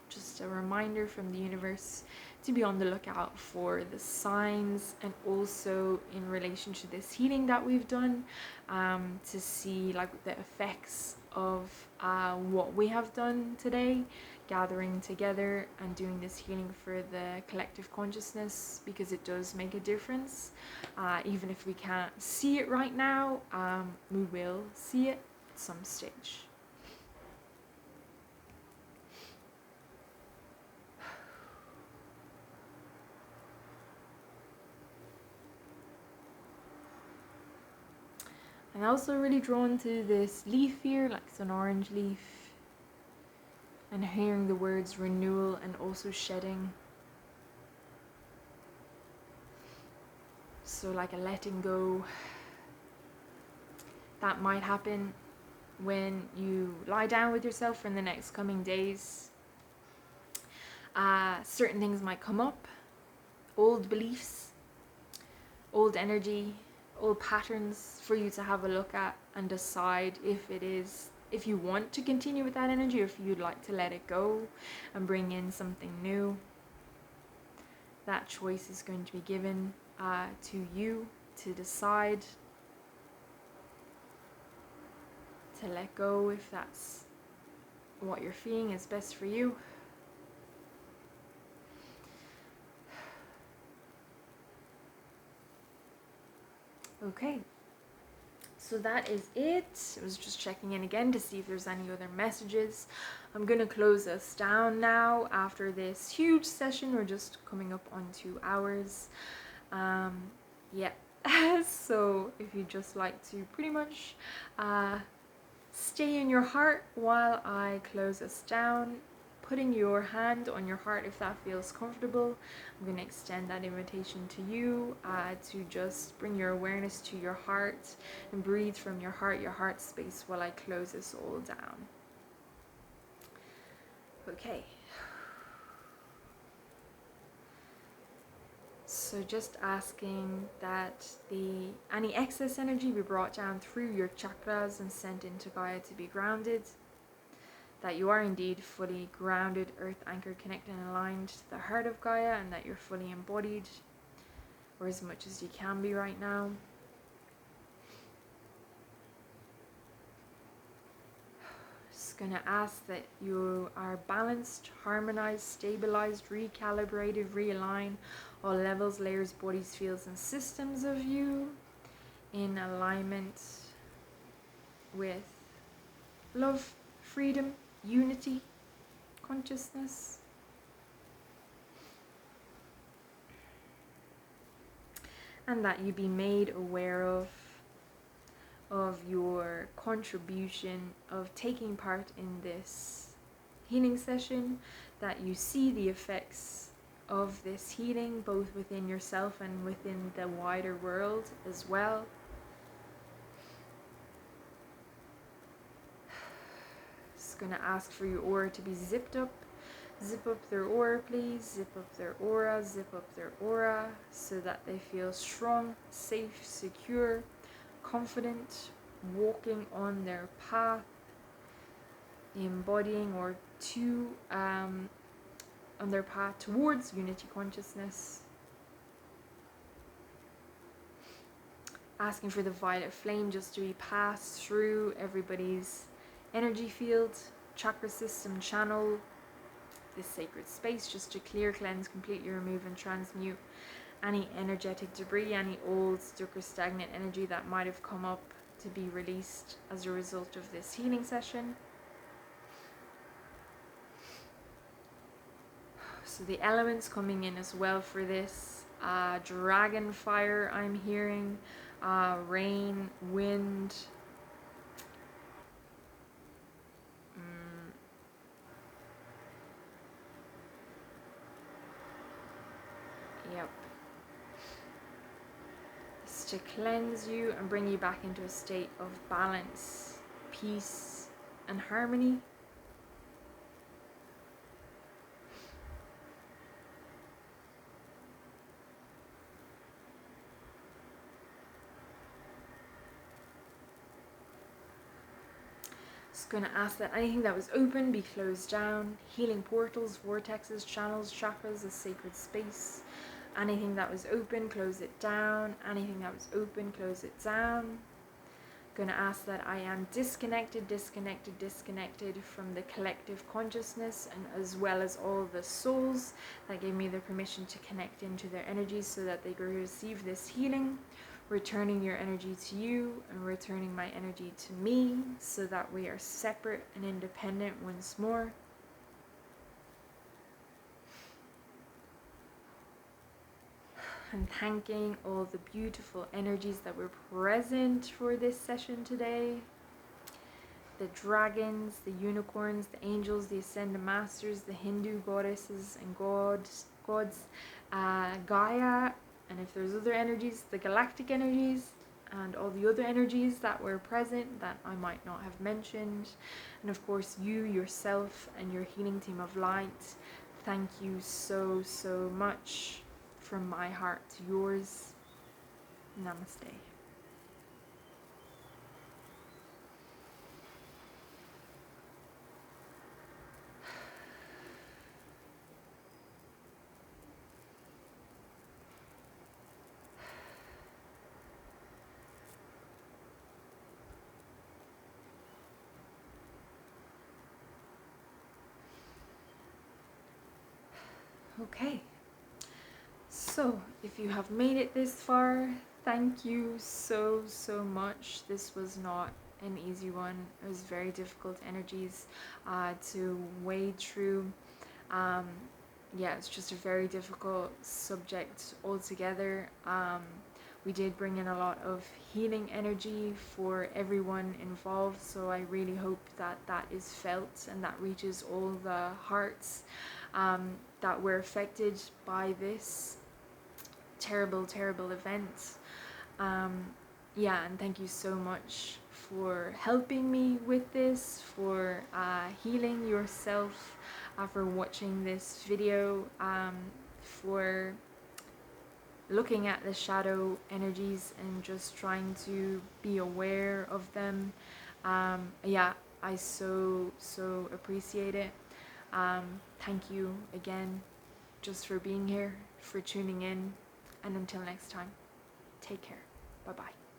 just a reminder from the universe to be on the lookout for the signs, and also in relation to this healing that we've done, to see like the effects of what we have done today, gathering together and doing this healing for the collective consciousness, because it does make a difference. Even if we can't see it right now, we will see it at some stage. I'm also really drawn to this leaf here, like it's an orange leaf, and hearing the words renewal and also shedding. So like a letting go that might happen when you lie down with yourself in the next coming days. Certain things might come up, old beliefs, old energy, old patterns for you to have a look at and decide if you want to continue with that energy, or if you'd like to let it go and bring in something new. That choice is going to be given to you to decide to let go if that's what you're feeling is best for you. Okay, so that is it. I was just checking in again to see if there's any other messages. I'm gonna close us down now after this huge session. We're just coming up on 2 hours. Yeah, so if you'd just like to pretty much stay in your heart while I close us down, putting your hand on your heart if that feels comfortable. I'm going to extend that invitation to you to just bring your awareness to your heart and breathe from your heart space while I close this all down. Okay. So just asking that any excess energy be brought down through your chakras and sent into Gaia to be grounded. That you are indeed fully grounded, earth anchored, connected and aligned to the heart of Gaia, and that you're fully embodied, or as much as you can be right now. Just going to ask that you are balanced, harmonized, stabilized, recalibrated, realign all levels, layers, bodies, fields, and systems of you in alignment with love, freedom, unity, consciousness. And that you be made aware of your contribution of taking part in this healing session, that you see the effects of this healing both within yourself and within the wider world as well. Just going to ask for your aura to be zipped up. Zip up their aura, please. Zip up their aura, zip up their aura, so that they feel strong, safe, secure, confident, walking on their path, embodying or on their path towards unity consciousness. Asking for the violet flame just to be passed through everybody's energy field, chakra system, channel, this sacred space, just to clear, cleanse, completely remove and transmute any energetic debris, any old, stuck or stagnant energy that might have come up to be released as a result of this healing session. So the elements coming in as well for this, dragon fire I'm hearing, rain, wind, yep. It's to cleanse you and bring you back into a state of balance, peace, and harmony. Just going to ask that anything that was open be closed down. Healing portals, vortexes, channels, chakras, a sacred space. Anything that was open, close it down. Anything that was open, close it down. Going to ask that I am disconnected from the collective consciousness, and as well as all the souls that gave me the permission to connect into their energies so that they could receive this healing, returning your energy to you and returning my energy to me so that we are separate and independent once more. And thanking all the beautiful energies that were present for this session today. The dragons, the unicorns, the angels, the ascended masters, the Hindu goddesses and gods, Gaia, and if there's other energies, the galactic energies, and all the other energies that were present that I might not have mentioned. And of course you yourself and your healing team of light. Thank you so, so much. From my heart to yours. Namaste. Okay. So, if you have made it this far, thank you so, so much. This was not an easy one. It was very difficult energies to wade through. Yeah, it's just a very difficult subject altogether. We did bring in a lot of healing energy for everyone involved, so I really hope that that is felt and that reaches all the hearts that were affected by this terrible, terrible event. Yeah, and thank you so much for helping me with this, for healing yourself, for watching this video, for looking at the shadow energies and just trying to be aware of them. Yeah, I so appreciate it. Thank you again just for being here, for tuning in, and until next time, take care. Bye bye.